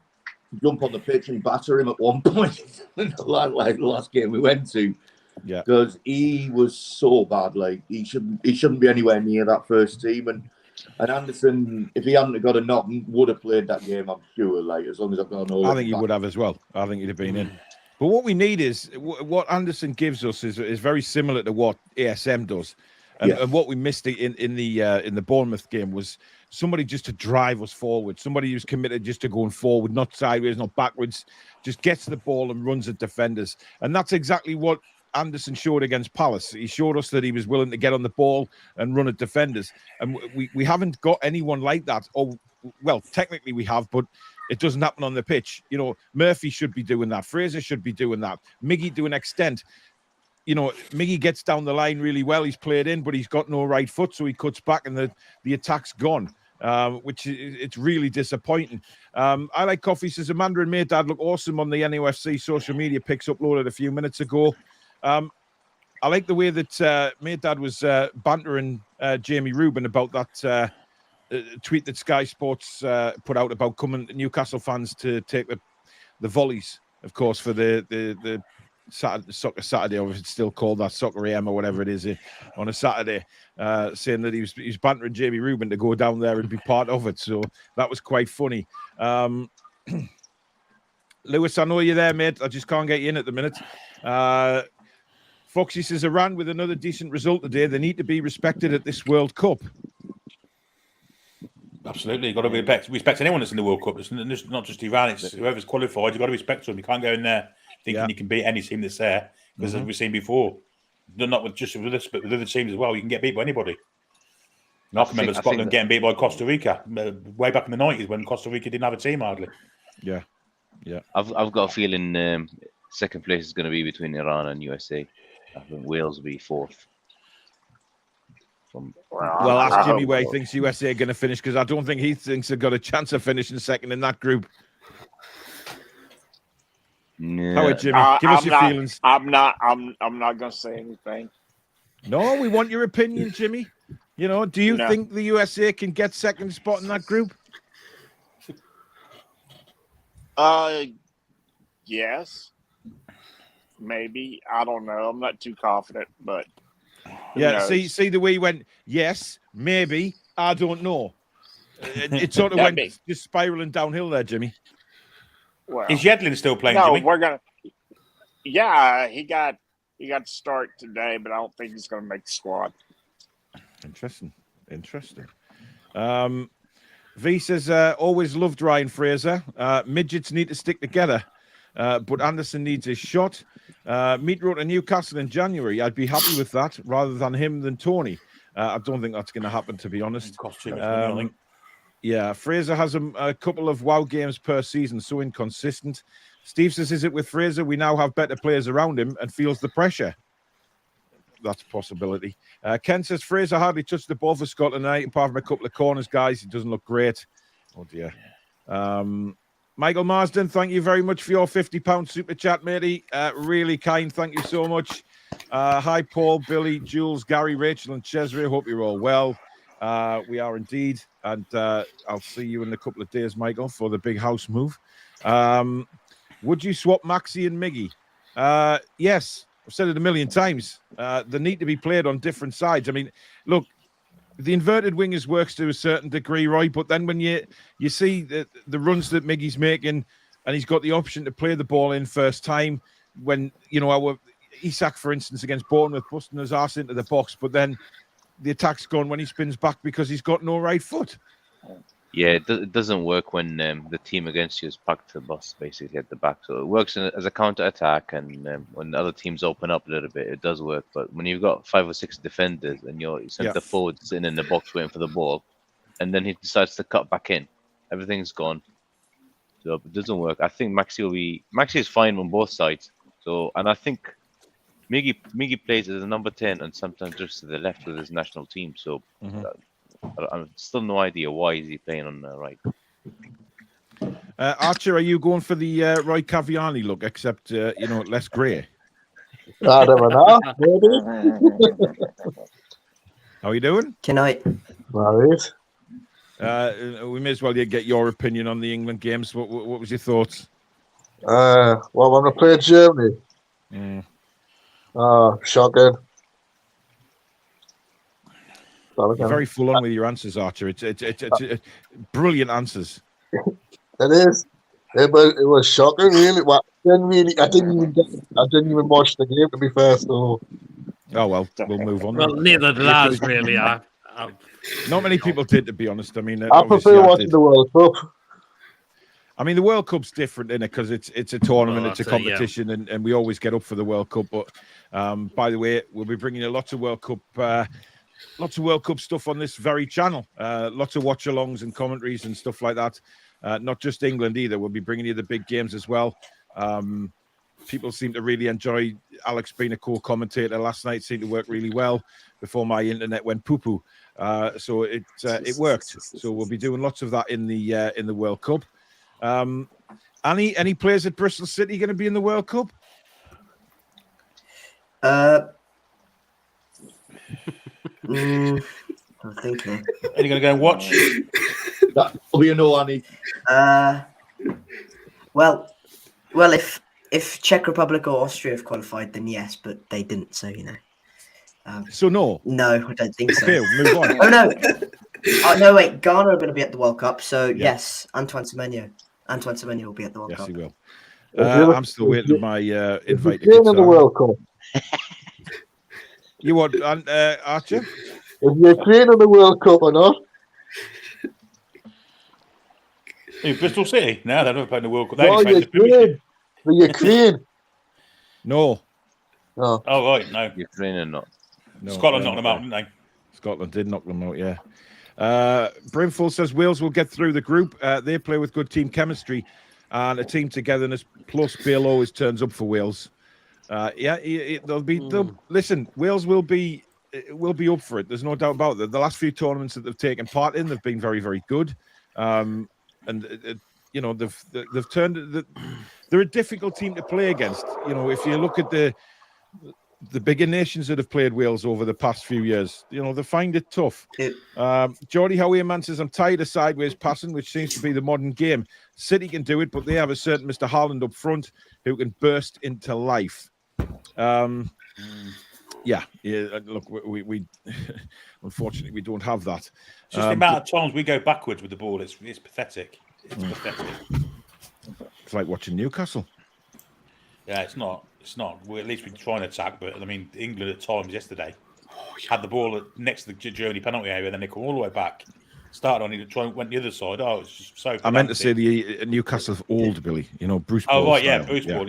[SPEAKER 8] jump on the pitch and batter him at one point, like the last game we went to. Yeah, because he was so bad. Like he shouldn't be anywhere near that first team. And Anderson, if he hadn't got a knock, would have played that game. I'm sure. Like as long as I've got an.
[SPEAKER 1] I think he would have as well. I think he'd have been in. But what we need is what Anderson gives us is very similar to what ASM does. And what we missed in the Bournemouth game was somebody just to drive us forward, somebody who's committed just to going forward, not sideways, not backwards, just gets the ball and runs at defenders. And that's exactly what Anderson showed against Palace. He showed us that he was willing to get on the ball and run at defenders. And we haven't got anyone like that. Oh, well, technically we have, but it doesn't happen on the pitch. You know, Murphy should be doing that. Fraser should be doing that. Miggy to an extent. You know, Miggy gets down the line really well. He's played in, but he's got no right foot, so he cuts back and the attack's gone, which it's really disappointing. I like coffee, says Amanda and Mate Dad look awesome on the NUFC social media pics uploaded a few minutes ago. I like the way that Mate Dad was bantering Jamie Rubin about that tweet that Sky Sports put out about coming Newcastle fans to take the volleys, of course, for the Soccer Saturday, or if it's still called that, Soccer AM or whatever it is, on a Saturday, saying that he was bantering Jamie Rubin to go down there and be part of it. So that was quite funny. Lewis, I know you're there, mate. I just can't get you in at the minute. Foxy says Iran with another decent result today. They need to be respected at this World Cup.
[SPEAKER 2] Absolutely, you've got to respect anyone that's in the World Cup. It's not just Iran; it's whoever's qualified. You've got to respect them. You can't go in there thinking you can beat any team that's there, because as we've seen before, not with just with us, but with other teams as well, you can get beat by anybody. And I can remember Scotland getting beat by Costa Rica way back in the 90s when Costa Rica didn't have a team hardly.
[SPEAKER 1] Yeah.
[SPEAKER 5] I've got a feeling second place is going to be between Iran and USA. I think Wales will be fourth.
[SPEAKER 1] Well, ask Jimmy where he thinks USA are going to finish, because I don't think he thinks they've got a chance of finishing second in that group.
[SPEAKER 5] Yeah.
[SPEAKER 1] How about Jimmy? Give us your feelings.
[SPEAKER 6] I'm not going to say anything.
[SPEAKER 1] No, we want your opinion, Jimmy. You know, do you think the USA can get second spot in that group?
[SPEAKER 6] Yes. maybe. I don't know. I'm not too confident, but who
[SPEAKER 1] Yeah,
[SPEAKER 6] knows?
[SPEAKER 1] see the way he went, yes, maybe, I don't know. It sort of
[SPEAKER 6] That
[SPEAKER 1] went
[SPEAKER 6] big.
[SPEAKER 1] just spiraling downhill there, Jimmy.
[SPEAKER 6] Well,
[SPEAKER 2] Is Yedlin still playing,
[SPEAKER 6] no,
[SPEAKER 2] Jimmy?
[SPEAKER 6] we're gonna. Yeah, he got to start today, but I don't think he's gonna make the squad.
[SPEAKER 1] Interesting. V says, always loved Ryan Fraser. Midgets need to stick together, but Anderson needs his shot. Meat wrote to Newcastle in January. I'd be happy with that rather than him than Tony. I don't think that's going to happen, to be honest.
[SPEAKER 2] Cost too much money, I think.
[SPEAKER 1] Yeah, Fraser has a couple of wow games per season, so inconsistent. Steve says, is it with Fraser? We now have better players around him and feels the pressure. That's a possibility. Ken says, Fraser hardly touched the ball for Scotland tonight, apart from a couple of corners, guys. He doesn't look great. Oh, dear. Michael Marsden, thank you very much for your £50 super chat, matey. Really kind. Thank you so much. Hi, Paul, Billy, Jules, Gary, Rachel, and Cesare. Hope you're all well. We are indeed. And I'll see you in a couple of days, Michael, for the big house move. Would you swap Maxi and Miggy? Yes. I've said it a million times. They need to be played on different sides. I mean, look, the inverted wingers works to a certain degree, Roy, but then when you see the runs that Miggy's making and he's got the option to play the ball in first time when, our Isak, for instance, against Bournemouth, busting his arse into the box, but then the attack's gone when he spins back because he's got no right foot.
[SPEAKER 5] Yeah, it doesn't work when the team against you is packed to the bus, basically, at the back. So it works as a counter-attack, and when the other teams open up a little bit, it does work. But when you've got 5 or 6 defenders and your centre forward sitting in the box waiting for the ball, and then he decides to cut back in, everything's gone. So it doesn't work. I think Maxi is fine on both sides. So, and I think Miggy plays as a number 10 and sometimes just to the left with his national team. So. I've still no idea why is he playing on the right.
[SPEAKER 1] Archer, are you going for the Roy Caviani look, except less grey?
[SPEAKER 10] I never know. Maybe.
[SPEAKER 1] How are you doing?
[SPEAKER 9] Can I?
[SPEAKER 10] Right.
[SPEAKER 1] We may as well get your opinion on the England games. What was your thoughts?
[SPEAKER 10] Well, when I played Germany, shocking.
[SPEAKER 1] You're very full on with your answers, Archer. It's brilliant answers.
[SPEAKER 10] It is. It was shocking, really. Well, I didn't even watch the game, to be fair. So.
[SPEAKER 1] Oh well, we'll move on.
[SPEAKER 7] Well, neither did I, really.
[SPEAKER 1] Not many people did, to be honest. I mean,
[SPEAKER 10] I prefer watching the World Cup.
[SPEAKER 1] I mean, the World Cup's different, innit? Because it's a tournament, it's a competition, and we always get up for the World Cup. But by the way, we'll be bringing you lots of World Cup stuff on this very channel. Lots of watch-alongs and commentaries and stuff like that. Not just England either. We'll be bringing you the big games as well. People seem to really enjoy Alex being a co-commentator last night. Seemed to work really well before my internet went poo-poo. So it worked. So we'll be doing lots of that in the World Cup. Any players at Bristol City going to be in the World Cup?
[SPEAKER 9] I'm thinking.
[SPEAKER 2] Are you going to go and watch?
[SPEAKER 8] That'll be a no, Annie.
[SPEAKER 9] Well, if Czech Republic or Austria have qualified, then yes, but they didn't, so
[SPEAKER 1] So no.
[SPEAKER 9] No, I don't think so.
[SPEAKER 1] Okay, move on.
[SPEAKER 9] Oh no, no wait, Ghana are going to be at the World Cup, so yes, Antoine Semenyo will be at the World Cup.
[SPEAKER 1] Yes, he will. I'm still waiting for my invite.
[SPEAKER 10] In the World Cup.
[SPEAKER 1] You want Archer?
[SPEAKER 10] Is Ukraine in the World Cup or not?
[SPEAKER 2] Bristol City? No, they've never played in the World Cup.
[SPEAKER 10] No, Ukraine. The Ukraine.
[SPEAKER 1] No.
[SPEAKER 10] No.
[SPEAKER 2] Oh, right, no.
[SPEAKER 5] Ukraine are not.
[SPEAKER 2] No, Scotland knocked them out, didn't they?
[SPEAKER 1] Scotland did knock them out, yeah. Brimful says Wales will get through the group. They play with good team chemistry and a team togetherness. Plus, Bale always turns up for Wales. Listen, Wales will be up for it. There's no doubt about that. The last few tournaments that they've taken part in, they've been very, very good. And they've turned. They're a difficult team to play against. If you look at the bigger nations that have played Wales over the past few years, they find it tough. Geordie Howeman says, I'm tired of sideways passing, which seems to be the modern game. City can do it, but they have a certain Mr. Haaland up front who can burst into life. Yeah. Look, we unfortunately we don't have that.
[SPEAKER 2] It's just the amount of times we go backwards with the ball. It's pathetic. It's pathetic.
[SPEAKER 1] It's like watching Newcastle.
[SPEAKER 2] Yeah, it's not. It's not. At least we try and attack, but I mean, England at times yesterday had the ball next to the Germany penalty area, then they come all the way back. Started on it, went the other side. Oh, it's just so.
[SPEAKER 1] I meant to say the Newcastle of old, Billy. You know, Bruce.
[SPEAKER 2] Oh,
[SPEAKER 1] Ball
[SPEAKER 2] right,
[SPEAKER 1] style.
[SPEAKER 2] yeah, Bruce Ball.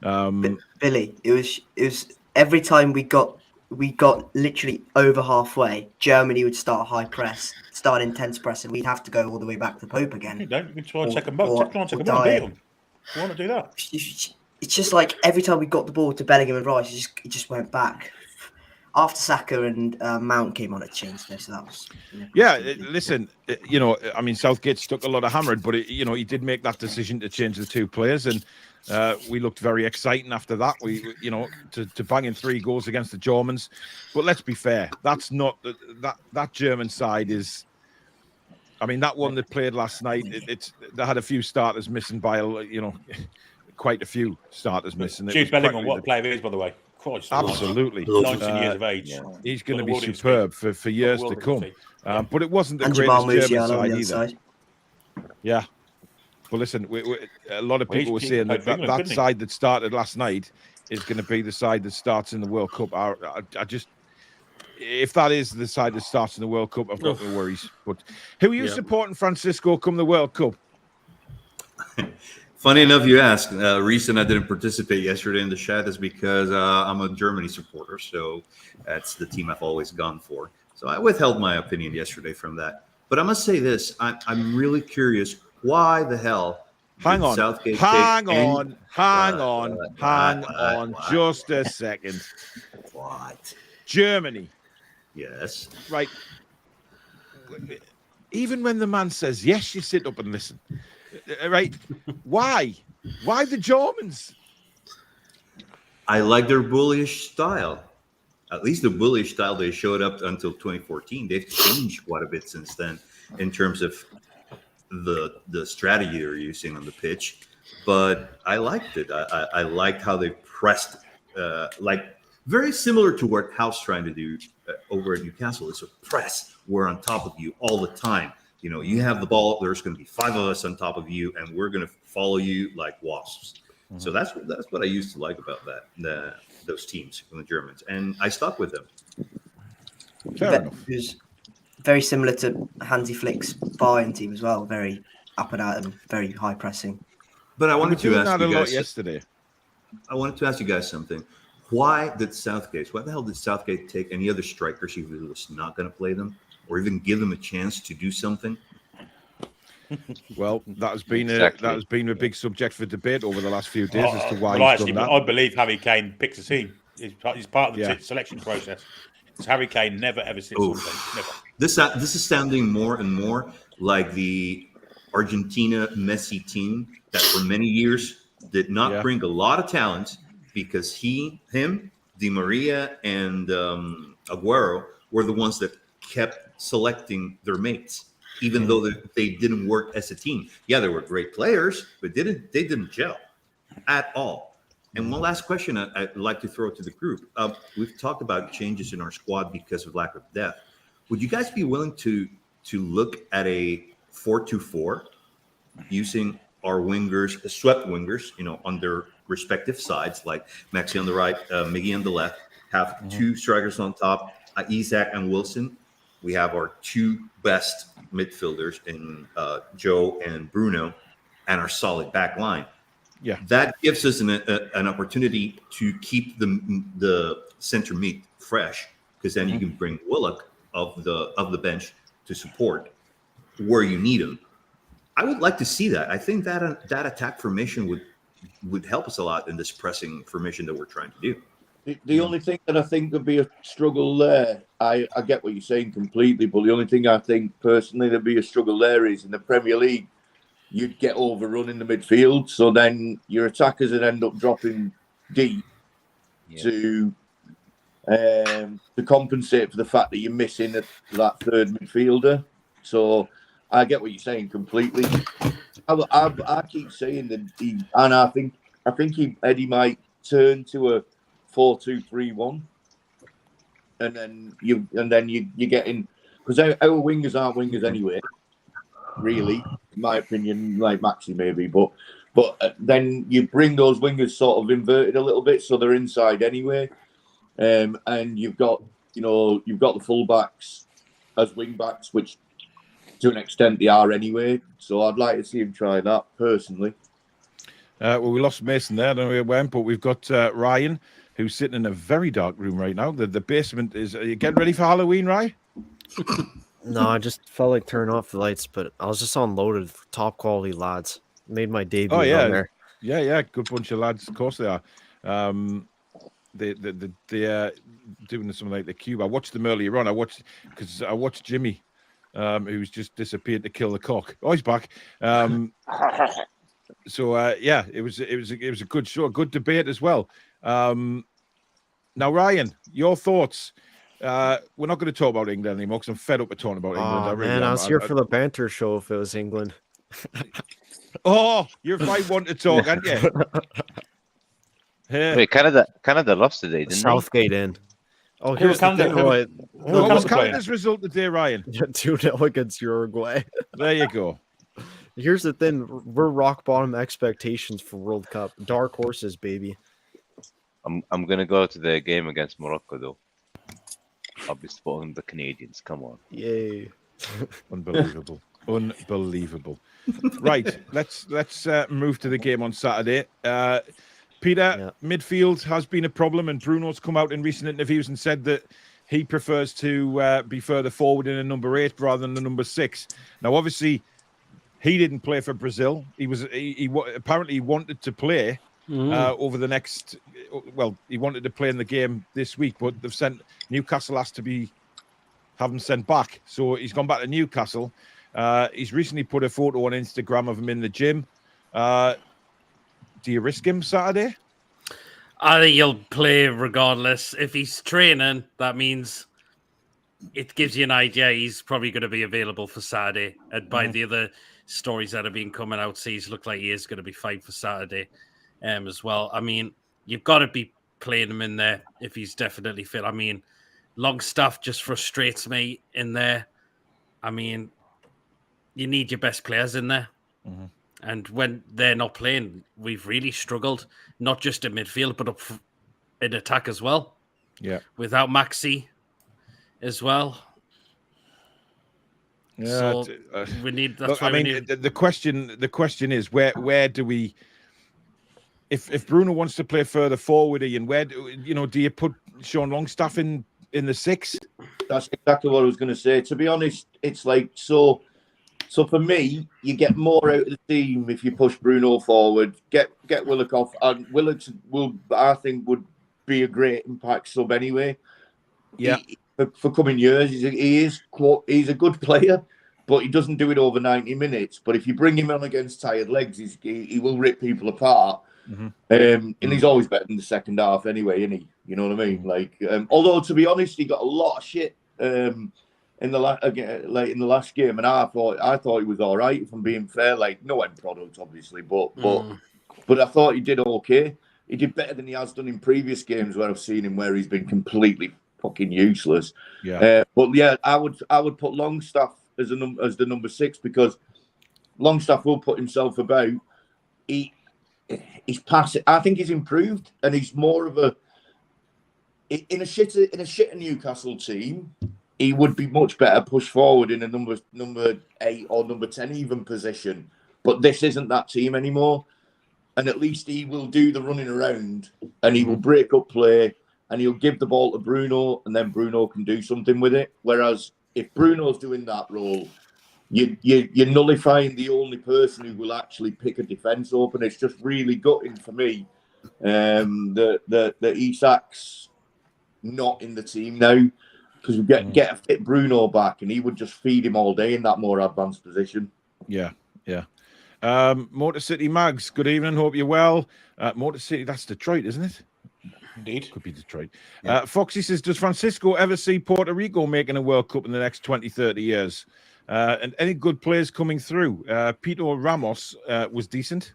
[SPEAKER 2] Yeah.
[SPEAKER 9] Billy, it was every time we got literally over halfway, Germany would start high press, start intense press, and we'd have to go all the way back to Pope again.
[SPEAKER 2] You can try and take them back. Try and take them back and beat them. You want to do that?
[SPEAKER 9] It's just like every time we got the ball to Bellingham and Rice, it just went back. After Saka and Mount came on, it changed this. So that was.
[SPEAKER 1] Listen, I mean, Southgate stuck a lot of hammering, but he did make that decision to change the two players, and we looked very exciting after that. We to bang in 3 goals against the Germans, but let's be fair, that's not that German side is. I mean, that one that played last night, they had a few starters missing by quite a few starters missing.
[SPEAKER 2] Jude Bellingham, what a player he is, by the way. Christ,
[SPEAKER 1] absolutely.
[SPEAKER 2] 19 years of age.
[SPEAKER 1] He's going to be superb for years to come. But it wasn't the greatest German side either. Yeah. Well, listen, a lot of people were saying that side that started last night is going to be the side that starts in the World Cup. I just, if that is the side that starts in the World Cup, I've got no worries. But who are you supporting, Francisco, come the World Cup?
[SPEAKER 4] Funny enough, you ask. Reason I didn't participate yesterday in the chat is because I'm a Germany supporter, so that's the team I've always gone for. So I withheld my opinion yesterday from that. But I must say this: I'm really curious. Why the hell?
[SPEAKER 1] Hang on,
[SPEAKER 4] Southgate
[SPEAKER 1] hang on, just a second.
[SPEAKER 4] What?
[SPEAKER 1] Germany.
[SPEAKER 4] Yes.
[SPEAKER 1] Right. Even when the man says yes, you sit up and listen. Right? Why? Why the Germans?
[SPEAKER 4] I like their bullish style. At least the bullish style they showed up until 2014. They've changed quite a bit since then in terms of the strategy they're using on the pitch. But I liked it. I liked how they pressed, very similar to what House trying to do over at Newcastle. It's a press. We're on top of you all the time. You have the ball. There's going to be 5 of us on top of you, and we're going to follow you like wasps. Mm-hmm. So that's what I used to like about those teams from the Germans, and I stuck with them.
[SPEAKER 9] It was very similar to Hansi Flick's Bayern team as well. Very up and at them, very high pressing.
[SPEAKER 4] But I wanted to ask you guys
[SPEAKER 1] yesterday.
[SPEAKER 4] I wanted to ask you guys something. Why the hell did Southgate take any other strikers he was not going to play them? Or even give them a chance to do something?
[SPEAKER 1] Well, that has been a big subject for debate over the last few days as to why he's done that.
[SPEAKER 2] I believe Harry Kane picks a team. He's part of the selection process. It's Harry Kane never ever sits on the bench. Never.
[SPEAKER 4] This is sounding more and more like the Argentina Messi team that for many years did not bring a lot of talent because him, Di Maria, and Aguero were the ones that kept selecting their mates, even though they didn't work as a team. Yeah, they were great players, but they didn't gel at all. And one last question I'd like to throw to the group. We've talked about changes in our squad because of lack of depth. Would you guys be willing to look at a 4-2-4 using our wingers, swept wingers, on their respective sides, like Maxi on the right, Miggy on the left, have 2 strikers on top, Isak and Wilson. We have our 2 best midfielders in Joe and Bruno, and our solid back line.
[SPEAKER 1] Yeah,
[SPEAKER 4] that gives us an opportunity to keep the center meat fresh, because then you can bring Willock of the bench to support where you need him. I would like to see that. I think that attack formation would help us a lot in this pressing formation that we're trying to do.
[SPEAKER 8] The only thing that I think would be a struggle there, I get what you're saying completely, but the only thing I think personally there'd be a struggle there is in the Premier League, you'd get overrun in the midfield, so then your attackers would end up dropping deep to compensate for the fact that you're missing that 3rd midfielder. So I get what you're saying completely. I keep saying that, and I think Eddie might turn to a 4-2-3-1, and then you get in, because our wingers aren't wingers anyway, really, in my opinion, like Maxi maybe, but then you bring those wingers sort of inverted a little bit, so they're inside anyway, and you've got the fullbacks as wing backs, which to an extent they are anyway. So I'd like to see him try that personally.
[SPEAKER 1] Well, we lost Mason there. I don't know where it went, but we've got Ryan, who's sitting in a very dark room right now. The basement is. Are you getting ready for Halloween, Ryan?
[SPEAKER 11] No, I just felt like turning off the lights, but I was just unloaded. Top quality lads. Made my debut
[SPEAKER 1] Oh yeah,
[SPEAKER 11] on there.
[SPEAKER 1] yeah, good bunch of lads. Of course they are. They doing something like the cube. I watched them earlier on. I watched Jimmy, who's just disappeared to kill the cock. Oh, he's back. So yeah, it was a good show, a good debate as well. Now, Ryan, your thoughts? We're not going to talk about England anymore because I'm fed up with talking about England.
[SPEAKER 11] Oh, man, I was here for the banter show if it was England.
[SPEAKER 1] Oh, you're fine one to talk, aren't you?
[SPEAKER 5] Wait, Canada lost today, didn't
[SPEAKER 11] Southgate in. Oh,
[SPEAKER 2] Who
[SPEAKER 11] here's the
[SPEAKER 2] Canada-
[SPEAKER 11] thing,
[SPEAKER 2] who-
[SPEAKER 11] Roy.
[SPEAKER 1] What was
[SPEAKER 2] Canada
[SPEAKER 1] Canada's result today, Ryan?
[SPEAKER 11] 2-0 against Uruguay.
[SPEAKER 1] There you go.
[SPEAKER 11] Here's the thing. We're rock bottom expectations for World Cup. Dark horses, baby.
[SPEAKER 5] I'm gonna go to the game against Morocco though. I'll be supporting the Canadians. Come on.
[SPEAKER 11] Yay.
[SPEAKER 1] Unbelievable. Unbelievable. Right, let's move to the game on Saturday. Peter, midfield has been a problem, and Bruno's come out in recent interviews and said that he prefers to be further forward in a number 8 rather than the number 6. Now, obviously, he didn't play for Brazil. He apparently wanted to play over the next. Well, he wanted to play in the game this week, but they've sent Newcastle has to have him sent back. So he's gone back to Newcastle. He's recently put a photo on Instagram of him in the gym. Do you risk him Saturday?
[SPEAKER 7] I think he'll play regardless. If he's training, that means it gives you an idea he's probably going to be available for Saturday. And by the other stories that have been coming out, he's looked like he is going to be fine for Saturday as well. I mean, you've got to be playing him in there if he's definitely fit. I mean, Longstaff just frustrates me in there. I mean, you need your best players in there. Mm-hmm. And when they're not playing, we've really struggled, not just in midfield, but up in attack as well.
[SPEAKER 1] Yeah.
[SPEAKER 7] Without Maxi as well.
[SPEAKER 1] Yeah.
[SPEAKER 7] So we need. That's
[SPEAKER 1] look,
[SPEAKER 7] why
[SPEAKER 1] I mean,
[SPEAKER 7] we need...
[SPEAKER 1] the question is where do we? If Bruno wants to play further forward, Ian, where do you put Sean Longstaff in the 6?
[SPEAKER 8] That's exactly what I was going to say. To be honest, it's like so. So for me, you get more out of the team if you push Bruno forward. Get Willock off, and Willock I think would be a great impact sub anyway.
[SPEAKER 1] Yeah.
[SPEAKER 8] For coming years, he's a good player, but he doesn't do it over 90 minutes. But if you bring him on against tired legs, he will rip people apart. Mm-hmm. And he's always better in the second half anyway, isn't he? You know what I mean? Like, although to be honest, he got a lot of shit. In the last game, and I thought he was all right. If I'm being fair, like no end product, obviously, but I thought he did okay. He did better than he has done in previous games where I've seen him where he's been completely fucking useless.
[SPEAKER 1] Yeah.
[SPEAKER 8] But yeah, I would put Longstaff as the number 6 because Longstaff will put himself about. He's passing. I think he's improved, and he's more of a in a shit Newcastle team. He would be much better pushed forward in a number 8 or number 10 even position. But this isn't that team anymore. And at least he will do the running around and he will break up play and he'll give the ball to Bruno and then Bruno can do something with it. Whereas if Bruno's doing that role, you're nullifying the only person who will actually pick a defence open. It's just really gutting for me that Isak's not in the team now. Because we get a fit Bruno back, and he would just feed him all day in that more advanced position.
[SPEAKER 1] Yeah. Motor City Mags, good evening. Hope you're well. Motor City, that's Detroit, isn't it?
[SPEAKER 2] Indeed.
[SPEAKER 1] Could be Detroit.
[SPEAKER 2] Yeah.
[SPEAKER 1] Foxy says, does Francisco ever see Puerto Rico making a World Cup in the next 20, 30 years? And any good players coming through? Pito Ramos was decent.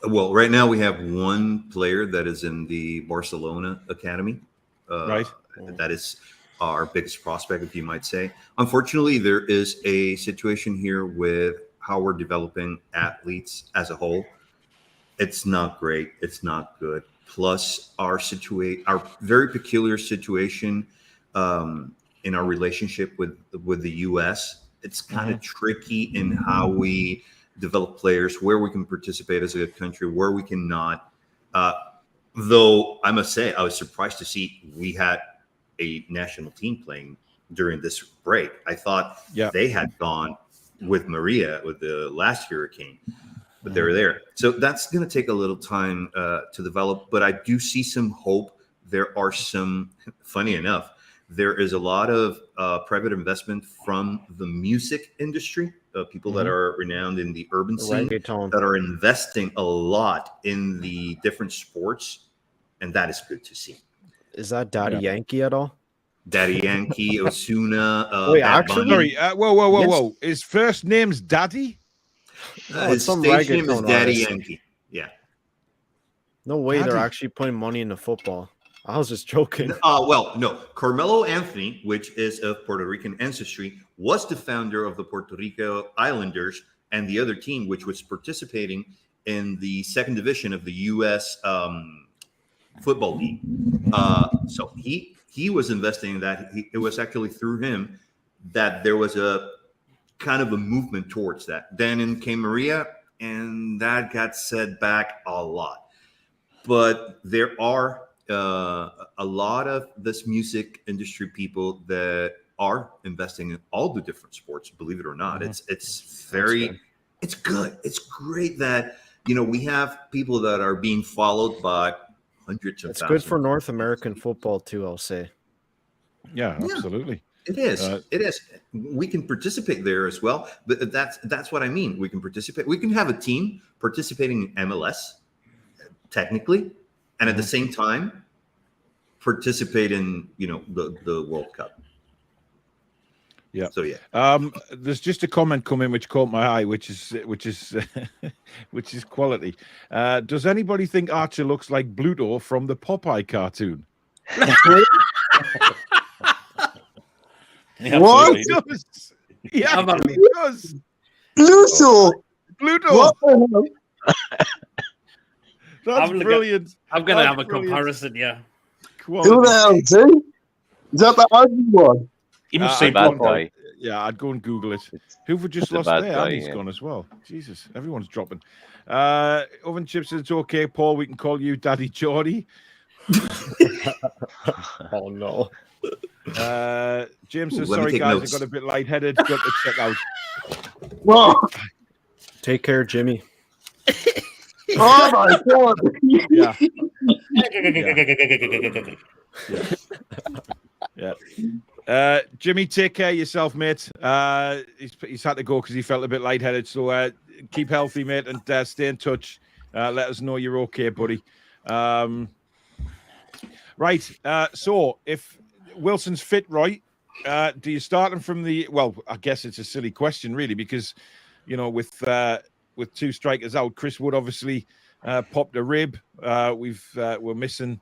[SPEAKER 4] Well, right now we have one player that is in the Barcelona academy.
[SPEAKER 1] Right.
[SPEAKER 4] That is our biggest prospect, if you might say. Unfortunately, there is a situation here with how we're developing athletes as a whole. It's not great. It's not good. Plus, our very peculiar situation in our relationship with the U.S. It's kind of tricky in how we develop players, where we can participate as a country, where we cannot. Though I must say, I was surprised to see we had a national team playing during this break. I thought they had gone with Maria with the last hurricane, but they were there. So that's going to take a little time to develop. But I do see some hope. There are some, funny enough, there is a lot of private investment from the music industry, people that are renowned in the urban scene that are investing a lot in the different sports. And that is good to see.
[SPEAKER 11] Is that Daddy Yankee at all?
[SPEAKER 4] Daddy Yankee, Osuna.
[SPEAKER 11] Wait,
[SPEAKER 4] Bad
[SPEAKER 11] actually?
[SPEAKER 4] Bunny.
[SPEAKER 1] Whoa. His first name's Daddy?
[SPEAKER 4] His stage name is Daddy Yankee. Yeah.
[SPEAKER 11] No way
[SPEAKER 1] Daddy.
[SPEAKER 11] they're actually putting money into football. I was just joking.
[SPEAKER 4] Well, no. Carmelo Anthony, which is of Puerto Rican ancestry, was the founder of the Puerto Rico Islanders and the other team, which was participating in the second division of the U.S. Football league. So he was investing in that. It was actually through him that there was a kind of a movement towards that. Then in came Maria, and that got set back a lot. But there are a lot of this music industry people that are investing in all the different sports. Believe it or not, it's good. It's great that we have people that are being followed by hundreds of thousands.
[SPEAKER 11] It's good for North American football too, I'll say.
[SPEAKER 1] Yeah, absolutely.
[SPEAKER 4] It is. It is. We can participate there as well. But that's what I mean. We can participate. We can have a team participating in MLS, technically, and at the same time participate in the World Cup.
[SPEAKER 1] Yeah.
[SPEAKER 4] So yeah.
[SPEAKER 1] There's just a comment coming which caught my eye, which is which is quality. Does anybody think Archer looks like Bluto from the Popeye cartoon?
[SPEAKER 10] What?
[SPEAKER 1] He does. Yeah, he does.
[SPEAKER 10] Pluto.
[SPEAKER 1] Pluto.
[SPEAKER 10] What the hell?
[SPEAKER 1] That's brilliant.
[SPEAKER 7] I'm going to have a comparison, yeah.
[SPEAKER 10] Who the hell, see? Is that the ugly one?
[SPEAKER 5] He must say bad guy.
[SPEAKER 1] Yeah, I'd go and Google it. Who've just lost
[SPEAKER 5] bad
[SPEAKER 1] there?
[SPEAKER 5] guy,
[SPEAKER 1] Andy's gone as well. Jesus, everyone's dropping. Oven Chips, it's okay, Paul. We can call you Daddy Geordie.
[SPEAKER 11] Oh, no.
[SPEAKER 1] James says, sorry, guys, I got a bit lightheaded. Got to check out.
[SPEAKER 10] Whoa.
[SPEAKER 11] Take care, Jimmy.
[SPEAKER 10] Oh, my God.
[SPEAKER 1] Yeah. Jimmy, take care of yourself, mate. He's had to go because he felt a bit lightheaded. So keep healthy, mate, and stay in touch. Let us know you're okay, buddy. Right. So if Wilson's fit, right, do you start him from the? Well, I guess it's a silly question, really, because with two strikers out, Chris Wood obviously popped a rib. We're missing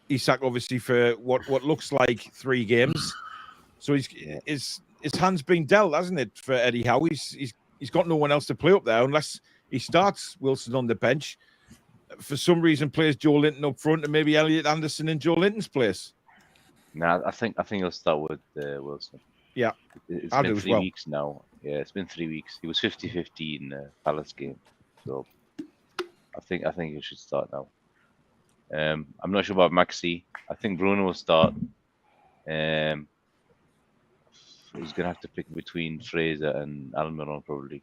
[SPEAKER 1] Isak obviously for what looks like 3 games. So his hand's been dealt, hasn't it, for Eddie Howe? He's got no one else to play up there unless he starts Wilson on the bench. For some reason, plays Joe Linton up front and maybe Elliot Anderson in Joe Linton's place.
[SPEAKER 5] No, I think he'll start with Wilson.
[SPEAKER 1] Yeah,
[SPEAKER 5] it's been 3 weeks now. Yeah, it's been 3 weeks. He was 50-50 in the Palace game, so I think he should start now. I'm not sure about Maxi. I think Bruno will start. He's gonna have to pick between Fraser and Almiron probably,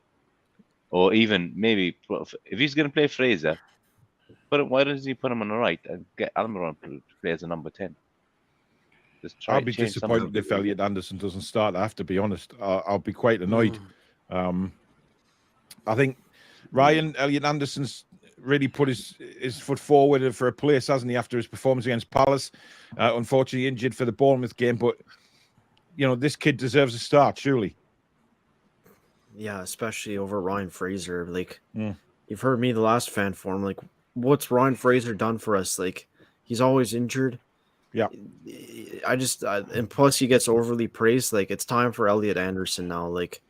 [SPEAKER 5] or even maybe if he's gonna play Fraser, why doesn't he put him on the right and get Almiron to play as a number 10?
[SPEAKER 1] I'll be disappointed if Elliot Anderson doesn't start. I have to be honest. I'll be quite annoyed. I think Elliot Anderson's really put his foot forward for a place, hasn't he, after his performance against Palace? Unfortunately injured for the Bournemouth game, but this kid deserves a start, surely.
[SPEAKER 11] Yeah, especially over Ryan Fraser. Like, you've heard me the last fan forum. Like, what's Ryan Fraser done for us? Like, he's always injured.
[SPEAKER 1] Yeah.
[SPEAKER 11] And plus he gets overly praised. Like, it's time for Elliot Anderson now. Like,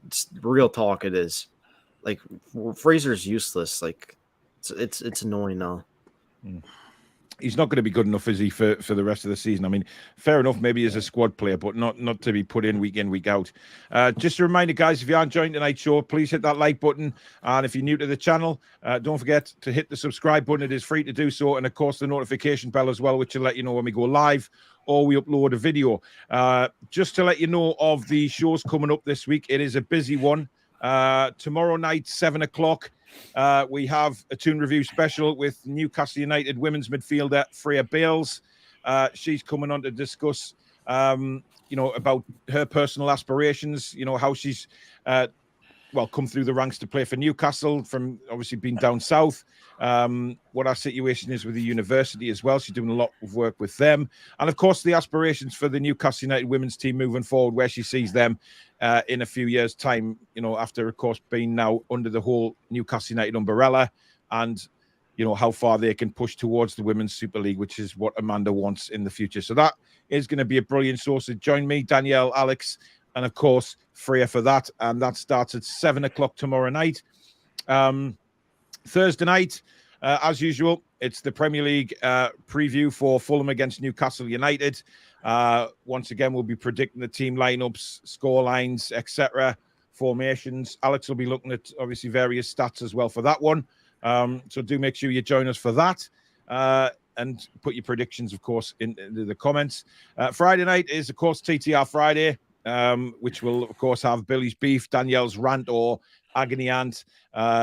[SPEAKER 11] it's real talk. It is. Like, Fraser's useless. Like, it's annoying now.
[SPEAKER 1] He's not going to be good enough, is he, for the rest of the season? I mean, fair enough, maybe as a squad player, but not to be put in, week out. Just a reminder, guys, if you aren't joining tonight's show, please hit that like button. And if you're new to the channel, don't forget to hit the subscribe button. It is free to do so. And, of course, the notification bell as well, which will let you know when we go live or we upload a video. Just to let you know of the shows coming up this week, it is a busy one. Tomorrow night, 7 o'clock. We have a Toon review special with Newcastle United women's midfielder Freya Bales. She's coming on to discuss, about her personal aspirations, how she's, come through the ranks to play for Newcastle from obviously being down south. What our situation is with the university as well. She's doing a lot of work with them. And, of course, the aspirations for the Newcastle United women's team moving forward, where she sees them in a few years' time, after, of course, being now under the whole Newcastle United umbrella and, how far they can push towards the Women's Super League, which is what Amanda wants in the future. So that is going to be a brilliant source. So join me, Danielle, Alex, and, of course, Freya for that. And that starts at 7 o'clock tomorrow night. Thursday night, as usual, it's the Premier League preview for Fulham against Newcastle United. Once again, we'll be predicting the team lineups, score lines, etc., formations. Alex will be looking at, obviously, various stats as well for that one. So do make sure you join us for that. And put your predictions, of course, into the comments. Friday night is, of course, TTR Friday, which will, of course, have Billy's Beef, Danielle's Rant or Agony Ant,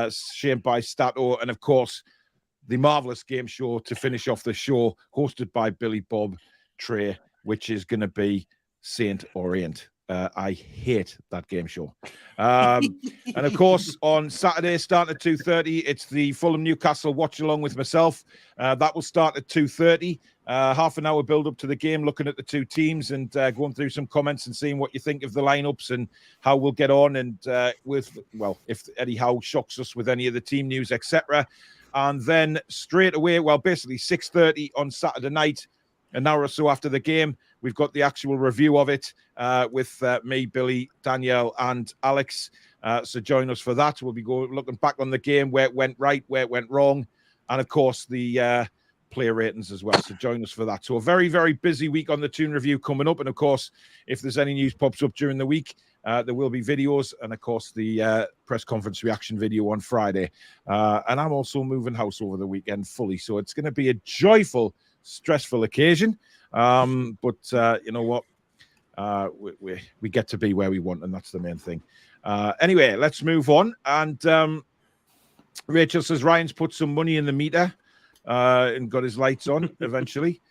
[SPEAKER 1] Shame by Stato, and, of course, the marvelous game show to finish off the show, hosted by Billy, Bob, Trey, which is going to be Saint Orient. I hate that game show. And, of course, on Saturday, starting at 2:30, it's the Fulham Newcastle watch-along with myself. That will start at 2:30. Half an hour build-up to the game, looking at the two teams and going through some comments and seeing what you think of the lineups and how we'll get on and if Eddie Howe shocks us with any of the team news, etc. And then straight away, basically 6:30 on Saturday night, an hour or so after the game, we've got the actual review of it with me, Billy, Danielle, and Alex. So join us for that. We'll be looking back on the game, where it went right, where it went wrong, and, of course, the player ratings as well. So join us for that. So a very, very busy week on the Toon review coming up. And, of course, if there's any news pops up during the week, there will be videos and, of course, the press conference reaction video on Friday. And I'm also moving house over the weekend fully. So it's going to be a joyful, stressful occasion. But you know what? We get to be where we want, and that's the main thing. Anyway, let's move on. And Rachel says Ryan's put some money in the meter and got his lights on eventually.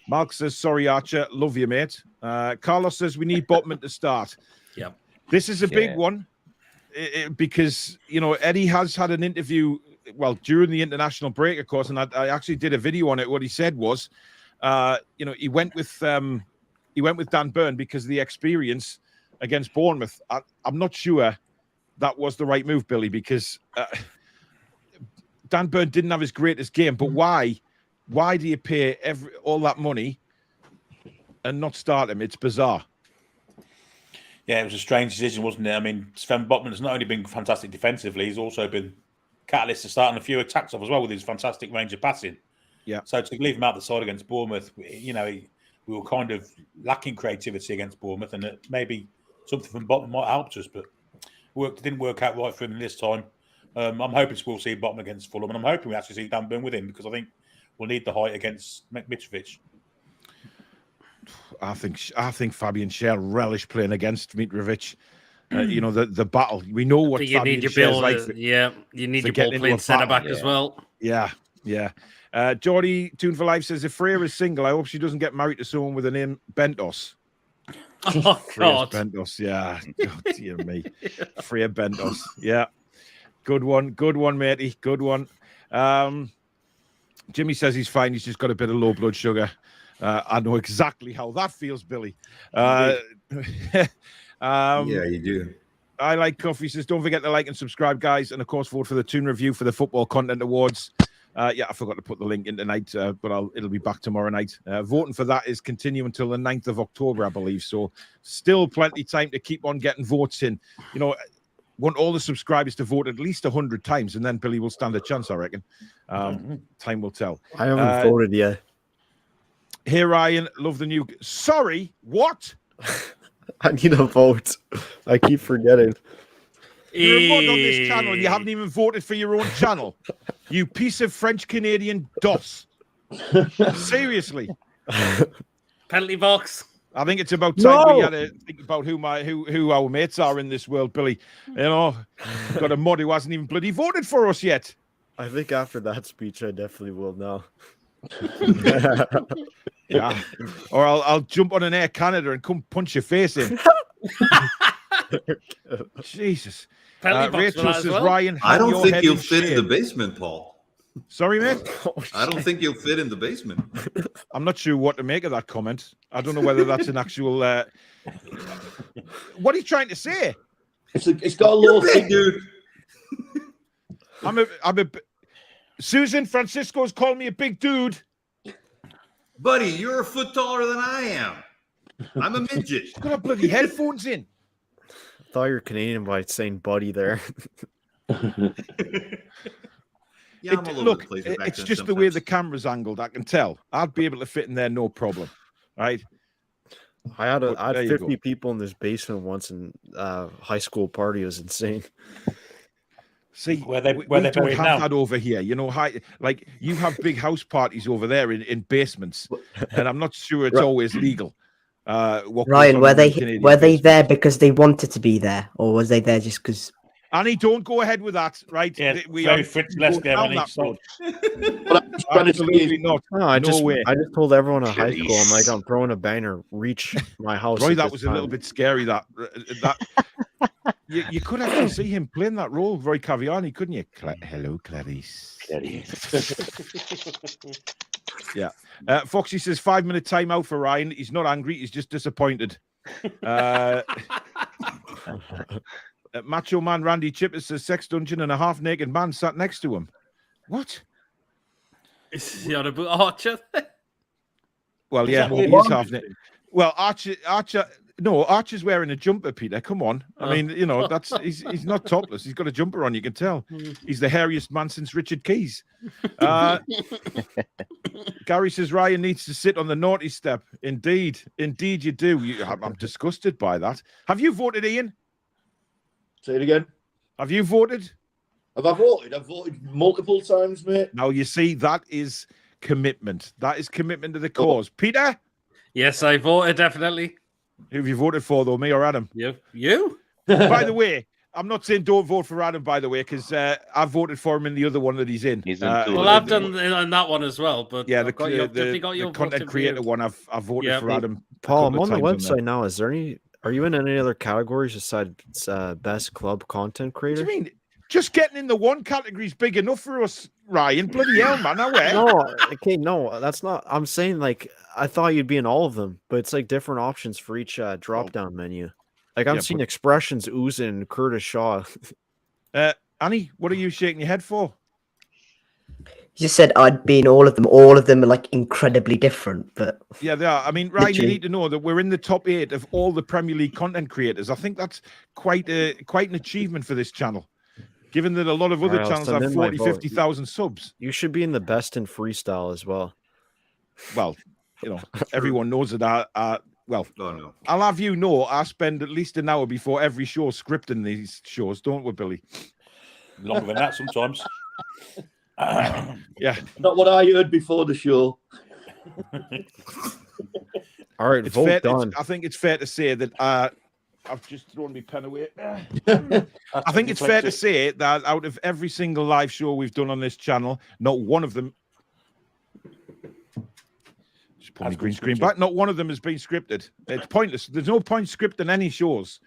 [SPEAKER 1] Mark says, sorry, Archer. Love you, mate. Carlos says we need Botman to start.
[SPEAKER 7] Yeah.
[SPEAKER 1] This is a big one because, Eddie has had an interview, during the international break, of course, and I actually did a video on it. What he said was, he went with Dan Burn because of the experience against Bournemouth. I'm not sure that was the right move, Billy, because Dan Burn didn't have his greatest game. But why do you pay all that money and not start him? It's bizarre.
[SPEAKER 2] Yeah, it was a strange decision, wasn't it? I mean, Sven Botman has not only been fantastic defensively, he's also been catalyst to starting a few attacks off as well with his fantastic range of passing. Yeah. So to leave him out the side against Bournemouth, we were kind of lacking creativity against Bournemouth, and maybe something from Botman might have helped us, but it didn't work out right for him this time. I'm hoping we'll see Botman against Fulham, and I'm hoping we actually see Dan Burn with him because I think we'll need the height against Mitrovic.
[SPEAKER 1] I think Fabian Schär relish playing against Mitrovic. The battle. We know what
[SPEAKER 7] you need your ball. Like you need your ball playing centre back as well.
[SPEAKER 1] Yeah. Geordie Toon for Life says if Freya is single, I hope she doesn't get married to someone with the name Bentos.
[SPEAKER 7] Oh God,
[SPEAKER 1] Bentos. Yeah. Oh, dear me, Freya Bentos. Yeah. Good one, matey. Good one. Jimmy says he's fine. He's just got a bit of low blood sugar. I know exactly how that feels, Billy.
[SPEAKER 4] Yeah, you do.
[SPEAKER 1] I like coffee. Says, don't forget to like and subscribe, guys. And of course, vote for the Toon Review for the Football Content Awards. Yeah, I forgot to put the link in tonight, but it'll be back tomorrow night. Voting for that is continuing until the 9th of October, I believe. So still plenty time to keep on getting votes in. You know, want all the subscribers to vote at least 100 times, and then Billy will stand a chance, I reckon. Time will tell.
[SPEAKER 11] I haven't voted yet.
[SPEAKER 1] Here, Ryan, love the new... Sorry, what?
[SPEAKER 11] I need a vote. I keep forgetting.
[SPEAKER 1] You're a mod on this channel and you haven't even voted for your own channel. You piece of French-Canadian DOS. Seriously.
[SPEAKER 7] Penalty box.
[SPEAKER 1] I think it's about time we had to think about who our mates are in this world, Billy. You know, got a mod who hasn't even bloody voted for us yet.
[SPEAKER 11] I think after that speech, I definitely will now.
[SPEAKER 1] Yeah. Or I'll jump on an Air Canada and come punch your face in. Jesus. Rachel says, Ryan,
[SPEAKER 4] I don't think you'll fit in the basement, Paul.
[SPEAKER 1] Sorry, mate?
[SPEAKER 4] I don't think you'll fit in the basement.
[SPEAKER 1] I'm not sure what to make of that comment. I don't know whether that's an actual... What are you trying to say?
[SPEAKER 8] It's got a little
[SPEAKER 4] big, dude.
[SPEAKER 1] I'm a... Susan Francisco's called me a big dude.
[SPEAKER 4] Buddy, you're a foot taller than I am. I'm a midget.
[SPEAKER 1] Got a bloody headphones in.
[SPEAKER 11] I thought you were Canadian by saying buddy there.
[SPEAKER 4] Yeah,
[SPEAKER 1] look, it's just the way the camera's angled. I can tell. I'd be able to fit in there, no problem. Right?
[SPEAKER 11] I had 50 people in this basement once in high school party. It was insane.
[SPEAKER 1] See,
[SPEAKER 2] where they
[SPEAKER 1] don't
[SPEAKER 2] buried
[SPEAKER 1] have
[SPEAKER 2] now?
[SPEAKER 1] that over here. You know, like you have big house parties over there in basements, and I'm not sure it's always legal.
[SPEAKER 9] Ryan, were they there because they wanted to be there, or was they there just because?
[SPEAKER 1] Annie, don't go ahead with that, right?
[SPEAKER 2] Yeah,
[SPEAKER 1] we
[SPEAKER 2] very
[SPEAKER 1] are
[SPEAKER 2] Fritz Lesker,
[SPEAKER 1] Absolutely not.
[SPEAKER 11] No, I just
[SPEAKER 1] way.
[SPEAKER 11] told everyone in high school, I'm like, I'm throwing a banner, reach my house.
[SPEAKER 1] Roy, that was a little bit scary. That you could actually see him playing that role, Roy Caviani, couldn't you? Hello, Clarice. Yeah. Foxy says 5-minute timeout for Ryan. He's not angry. He's just disappointed. Macho Man Randy Chipper says sex dungeon and a half-naked man sat next to him. What?
[SPEAKER 7] Is he on about Archer?
[SPEAKER 1] Well, yeah, he's half-naked. Well, Archer's wearing a jumper, Peter. Come on. I mean, you know, he's not topless. He's got a jumper on, you can tell. He's the hairiest man since Richard Keys. Gary says Ryan needs to sit on the naughty step. Indeed you do. I'm disgusted by that. Have you voted, Ian?
[SPEAKER 8] Say it again.
[SPEAKER 1] Have you voted?
[SPEAKER 8] Have I voted? I've voted multiple times, mate.
[SPEAKER 1] Now, you see, that is commitment. That is commitment to the cause. Peter?
[SPEAKER 7] Yes, I voted, definitely.
[SPEAKER 1] Who have you voted for, though, me or Adam?
[SPEAKER 7] You?
[SPEAKER 1] By the way, I'm not saying don't vote for Adam, by the way, because I voted for him in the other one that he's in.
[SPEAKER 7] Well, I've done on that one as well, but
[SPEAKER 1] yeah, the
[SPEAKER 7] your
[SPEAKER 1] content creator one, I've voted for Adam.
[SPEAKER 11] Paul, I'm on the website now. Is there any? Are you in any other categories besides best club content creator?
[SPEAKER 1] What do you mean? Just getting in the one category is big enough for us, Ryan. Bloody hell, man!
[SPEAKER 11] No, that's not. I'm saying like I thought you'd be in all of them, but it's like different options for each drop-down menu. Like I'm seeing expressions oozing Curtis Shaw.
[SPEAKER 1] Annie, what are you shaking your head for?
[SPEAKER 9] You just said I'd be in all of them. All of them are like incredibly different, but
[SPEAKER 1] yeah, they are. I mean, Ryan, you need to know that we're in the top 8 of all the Premier League content creators. I think that's quite an achievement for this channel, given that a lot of other channels have 40, 50,000 subs.
[SPEAKER 11] You should be in the best in freestyle as well.
[SPEAKER 1] Well, you know, everyone knows that. I'll have you know, I spend at least an hour before every show scripting these shows, don't we, Billy?
[SPEAKER 2] Longer than that sometimes.
[SPEAKER 1] Yeah,
[SPEAKER 8] not what I heard before the show.
[SPEAKER 11] All right, vote done.
[SPEAKER 1] I think it's fair to say that I've just thrown my pen away. I think it's fair to say that out of every single live show we've done on this channel, not one of them. Just put my green screen back. Not one of them has been scripted. It's pointless. There's no point scripting any shows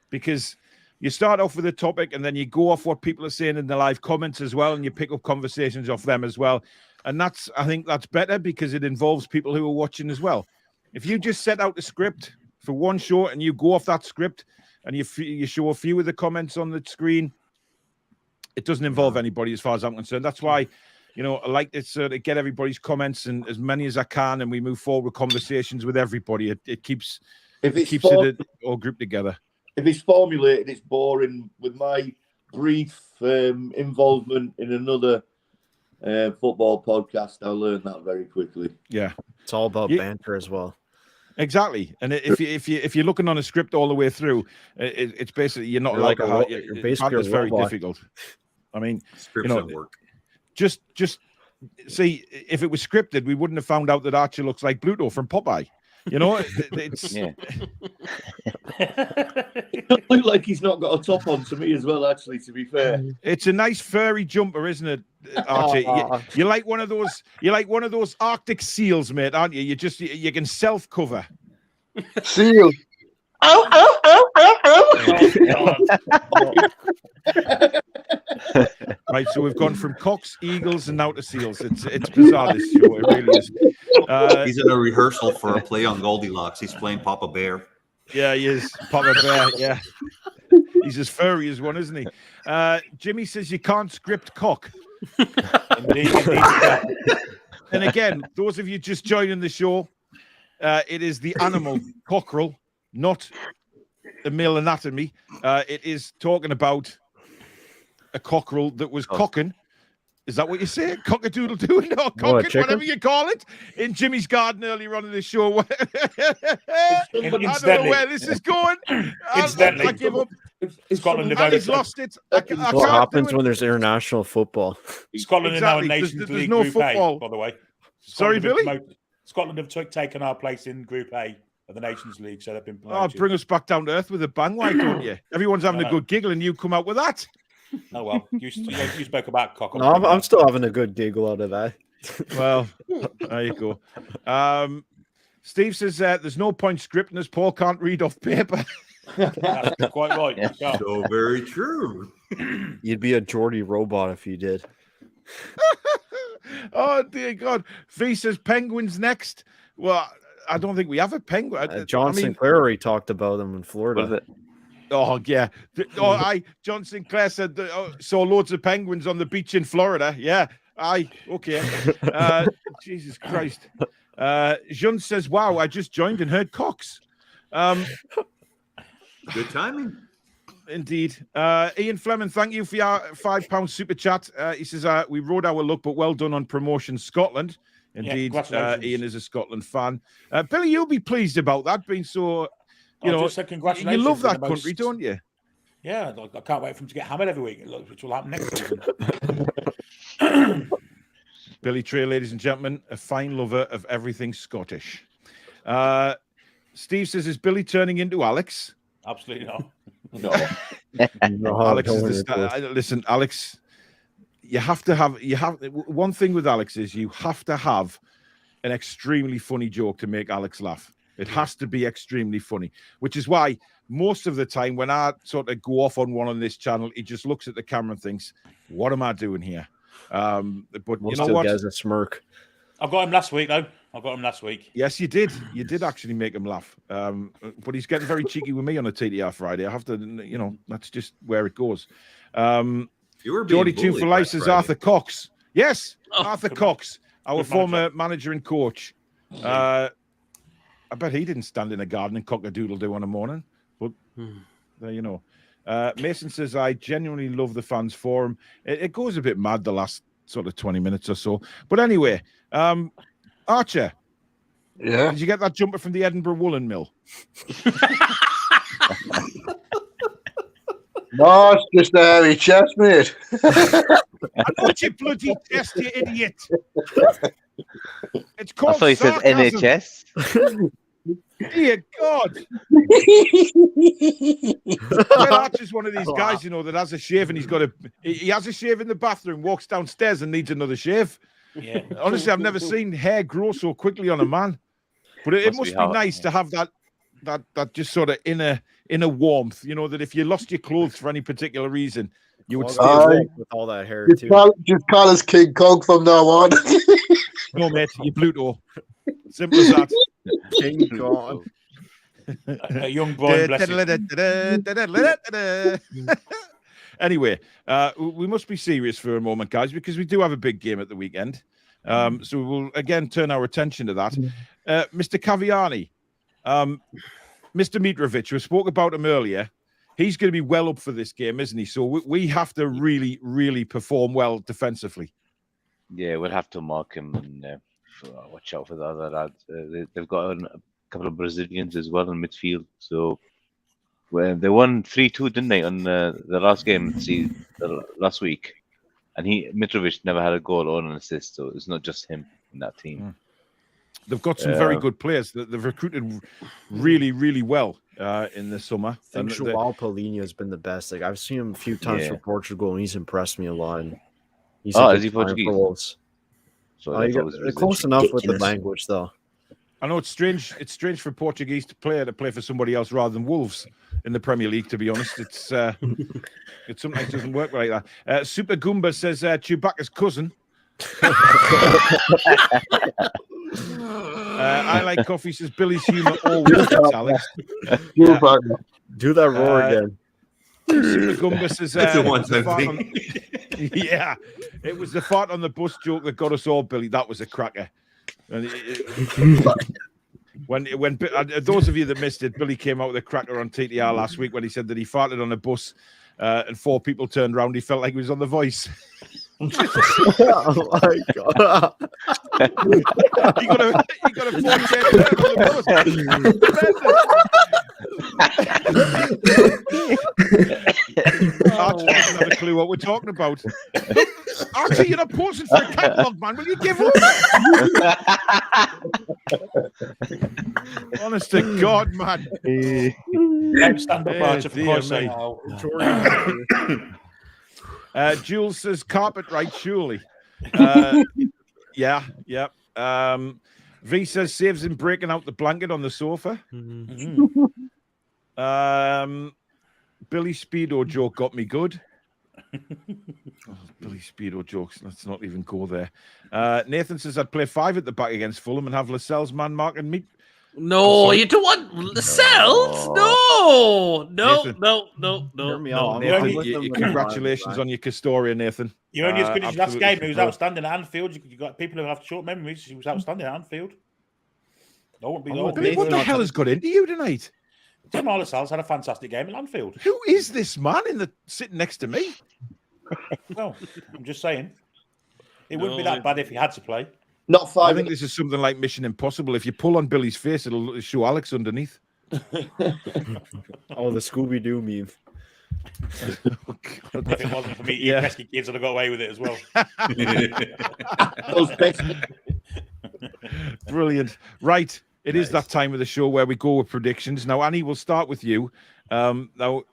[SPEAKER 1] because you start off with a topic and then you go off what people are saying in the live comments as well, and you pick up conversations off them as well. And I think that's better because it involves people who are watching as well. If you just set out the script for one show and you go off that script and you show a few of the comments on the screen, it doesn't involve anybody as far as I'm concerned. That's why, I like to sort of get everybody's comments and as many as I can, and we move forward with conversations with everybody. It keeps it all grouped together.
[SPEAKER 8] If it's formulated, it's boring. With my brief involvement in another football podcast, I learned that very quickly.
[SPEAKER 1] Yeah,
[SPEAKER 11] it's all about banter as well.
[SPEAKER 1] Exactly, and if you're looking on a script all the way through, it's basically you're not allowed to.
[SPEAKER 11] You're basically
[SPEAKER 1] it's very difficult. I mean,
[SPEAKER 4] scripts don't work.
[SPEAKER 1] Just see, if it was scripted, we wouldn't have found out that Archer looks like Pluto from Popeye. It's
[SPEAKER 8] It doesn't look like he's not got a top on to me as well. Actually, to be fair,
[SPEAKER 1] it's a nice furry jumper, isn't it, Archie? You're like one of those. You're like one of those Arctic seals, mate, aren't you? You can self-cover.
[SPEAKER 10] Seal.
[SPEAKER 1] Right, so we've gone from cocks, eagles, and now to seals. It's bizarre, this show. It really is.
[SPEAKER 4] He's in a rehearsal for a play on Goldilocks. He's playing Papa Bear.
[SPEAKER 1] Yeah, he is. Papa Bear, yeah. He's as furry as one, isn't he? Jimmy says you can't script cock.
[SPEAKER 2] Indeed.
[SPEAKER 1] And again, those of you just joining the show, it is the animal cockerel, not the male anatomy. It is talking about a cockerel that was cocking. Is that what you say? Cock-a-doodle-doo? No, cocking, whatever you call it. In Jimmy's garden earlier on in the show. I don't know where this is going. I give up.
[SPEAKER 2] Scotland
[SPEAKER 1] and he's lost it.
[SPEAKER 11] What happens when there's international football?
[SPEAKER 2] Scotland are now in Nations League
[SPEAKER 1] no
[SPEAKER 2] Group
[SPEAKER 1] football.
[SPEAKER 2] A, by the way.
[SPEAKER 1] Sorry, Billy?
[SPEAKER 2] Scotland have taken our place in Group A of the Nations League, so they've been playing.
[SPEAKER 1] Oh, bring us back down to earth with a bang, why don't you? Everyone's having a good giggle and you come out with that.
[SPEAKER 2] Oh, well, you spoke about cock.
[SPEAKER 11] No, I'm still having a good giggle out of that.
[SPEAKER 1] Well, there you go. Steve says there's no point scripting as Paul can't read off paper.
[SPEAKER 2] That's quite right. Yeah.
[SPEAKER 4] So very true.
[SPEAKER 11] You'd be a Geordie robot if you did.
[SPEAKER 1] Oh, dear God. V says penguins next. Well, I don't think we have a penguin.
[SPEAKER 11] John Sinclair already talked about them in Florida.
[SPEAKER 1] Oh, yeah. John Sinclair said saw loads of penguins on the beach in Florida. Yeah. Okay. Jesus Christ. Jun says, wow, I just joined and heard cocks.
[SPEAKER 4] Good timing.
[SPEAKER 1] Indeed. Ian Fleming, thank you for your £5 super chat. He says, we rode our luck, but well done on Promotion Scotland. Indeed, Ian is a Scotland fan. Billy, you'll be pleased about that, being so... You love that country, don't you?
[SPEAKER 2] Yeah, I can't wait for him to get hammered every week, which will happen next season.
[SPEAKER 1] Billy Trey, ladies and gentlemen, a fine lover of everything Scottish. Steve says, is Billy turning into Alex?
[SPEAKER 2] Absolutely not.
[SPEAKER 1] No. Alex is listen, Alex, you have one thing with Alex is you have to have an extremely funny joke to make Alex laugh. It has to be extremely funny, which is why most of the time when I sort of go off on one on this channel, he just looks at the camera and thinks, what am I doing here? But most you know what?
[SPEAKER 11] Guys a smirk.
[SPEAKER 2] I got him last week, though. Yes,
[SPEAKER 1] you did. You did actually make him laugh. But he's getting very cheeky with me on a TDR Friday. I have to, that's just where it goes. Geordie Toon for Life says Arthur Cox. Yes, Arthur Cox, our former manager and coach. I bet he didn't stand in a garden and cock-a-doodle-doo on a morning. But there you know. Mason says, I genuinely love the fans forum. It goes a bit mad the last sort of 20 minutes or so. But anyway, Archer.
[SPEAKER 10] Yeah.
[SPEAKER 1] Did you get that jumper from the Edinburgh Woolen Mill?
[SPEAKER 10] No, it's just a hairy chest, mate.
[SPEAKER 1] I know it's your bloody chest, you idiot. It's called
[SPEAKER 5] I thought he said NHS.
[SPEAKER 1] Dear God. Archer's one of these guys, that has a shave and he has a shave in the bathroom, walks downstairs and needs another shave.
[SPEAKER 2] Yeah.
[SPEAKER 1] Honestly, I've never seen hair grow so quickly on a man. But it must be nice to have that just sort of inner warmth, that if you lost your clothes for any particular reason, you would stay warm
[SPEAKER 11] with all that hair
[SPEAKER 10] just
[SPEAKER 11] too.
[SPEAKER 10] Just call us King Kong from now on.
[SPEAKER 1] No, mate, you're Pluto. Simple as that.
[SPEAKER 11] King Kong.
[SPEAKER 2] A young Brian Blessed.
[SPEAKER 1] Anyway, we must be serious for a moment, guys, because we do have a big game at the weekend. So we'll again turn our attention to that. Mr. Caviani, Mr. Mitrovic, we spoke about him earlier. He's going to be well up for this game, isn't he? So we have to really, really perform well defensively.
[SPEAKER 5] Yeah, we'll have to mark him and watch out for the other lads. They've got a couple of Brazilians as well in midfield. So they won 3-2, didn't they, on the last game last week? And Mitrovic never had a goal or an assist, so it's not just him in that team.
[SPEAKER 1] They've got some very good players that they've recruited really, really well in the summer.
[SPEAKER 11] I think João Paulinho has been the best. Like I've seen him a few times for Portugal, and he's impressed me a lot. And he's
[SPEAKER 5] is he Portuguese?
[SPEAKER 11] So close enough with the language, though.
[SPEAKER 1] I know it's strange. It's strange for a Portuguese player to play for somebody else rather than Wolves in the Premier League. To be honest, it sometimes doesn't work like that. Super Goomba says Chewbacca's cousin. I like coffee, says Billy's humour always gets Alex.
[SPEAKER 11] Do that roar again.
[SPEAKER 1] Super Goomba says
[SPEAKER 4] that's a one-time thing.
[SPEAKER 1] Yeah, it was the fart on the bus joke that got us all, Billy. That was a cracker. And when those of you that missed it, Billy came out with a cracker on TTR last week when he said that he farted on a bus and 4 people turned around. He felt like he was on The Voice.
[SPEAKER 11] Oh my god!
[SPEAKER 1] you got a 4 on the bus. Archie doesn't have a clue what we're talking about. Archie, you're not pausing for a catalogue, man. Will you give up? Honest to God, man.
[SPEAKER 2] Stand up, Archie, for Christ's sake.
[SPEAKER 1] Jules says carpet right, surely. Yeah. V says saves him breaking out the blanket on the sofa. Billy Speedo joke got me good. Billy Speedo jokes. Let's not even go there. Nathan says I'd play 5 at the back against Fulham and have Lascelles man marking me.
[SPEAKER 7] No, you don't want Lascelles? No.
[SPEAKER 1] Nathan, congratulations on your Castoria, Nathan.
[SPEAKER 2] You're only as good as your last game. He was outstanding at Anfield. You got people who have short memories. He was outstanding at Anfield.
[SPEAKER 1] What the hell has got into you tonight?
[SPEAKER 2] Tim Lascelles had a fantastic game at Anfield.
[SPEAKER 1] Who is this man sitting next to me?
[SPEAKER 2] Well, I'm just saying. It wouldn't be that bad if he had to play.
[SPEAKER 8] Not 5.
[SPEAKER 1] I think this is something like Mission Impossible. If you pull on Billy's face, it'll show Alex underneath.
[SPEAKER 11] Oh, the Scooby-Doo meme.
[SPEAKER 2] If it wasn't for me, you pesky kids would have got away with it as well.
[SPEAKER 8] Those pesky.
[SPEAKER 1] Brilliant. Right. It is that time of the show where we go with predictions. Now, Annie, we'll start with you. Now,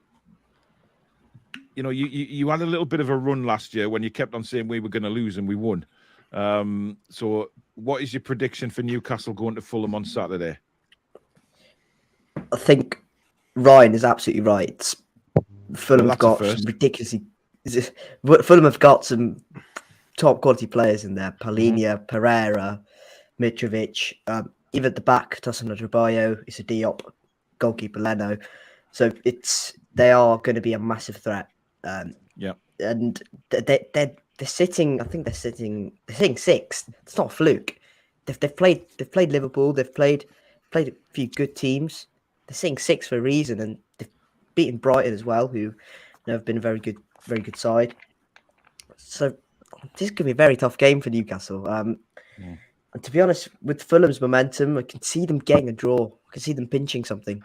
[SPEAKER 1] you know, you had a little bit of a run last year when you kept on saying we were going to lose and we won. So what is your prediction for Newcastle going to Fulham on Saturday?
[SPEAKER 9] I think Ryan is absolutely right. Fulham have got some top quality players in there. Paulinho, Pereira, Mitrovic, even at the back, Tosin Adebayo, Issa Diop, goalkeeper Leno. So they are going to be a massive threat. And they're sitting. I think they're sitting 6th. It's not a fluke. They've played Liverpool. They've played a few good teams. They're sitting 6th for a reason, and they've beaten Brighton as well, who have been a very good side. So this could be a very tough game for Newcastle. And to be honest, with Fulham's momentum, I can see them getting a draw. I can see them pinching something.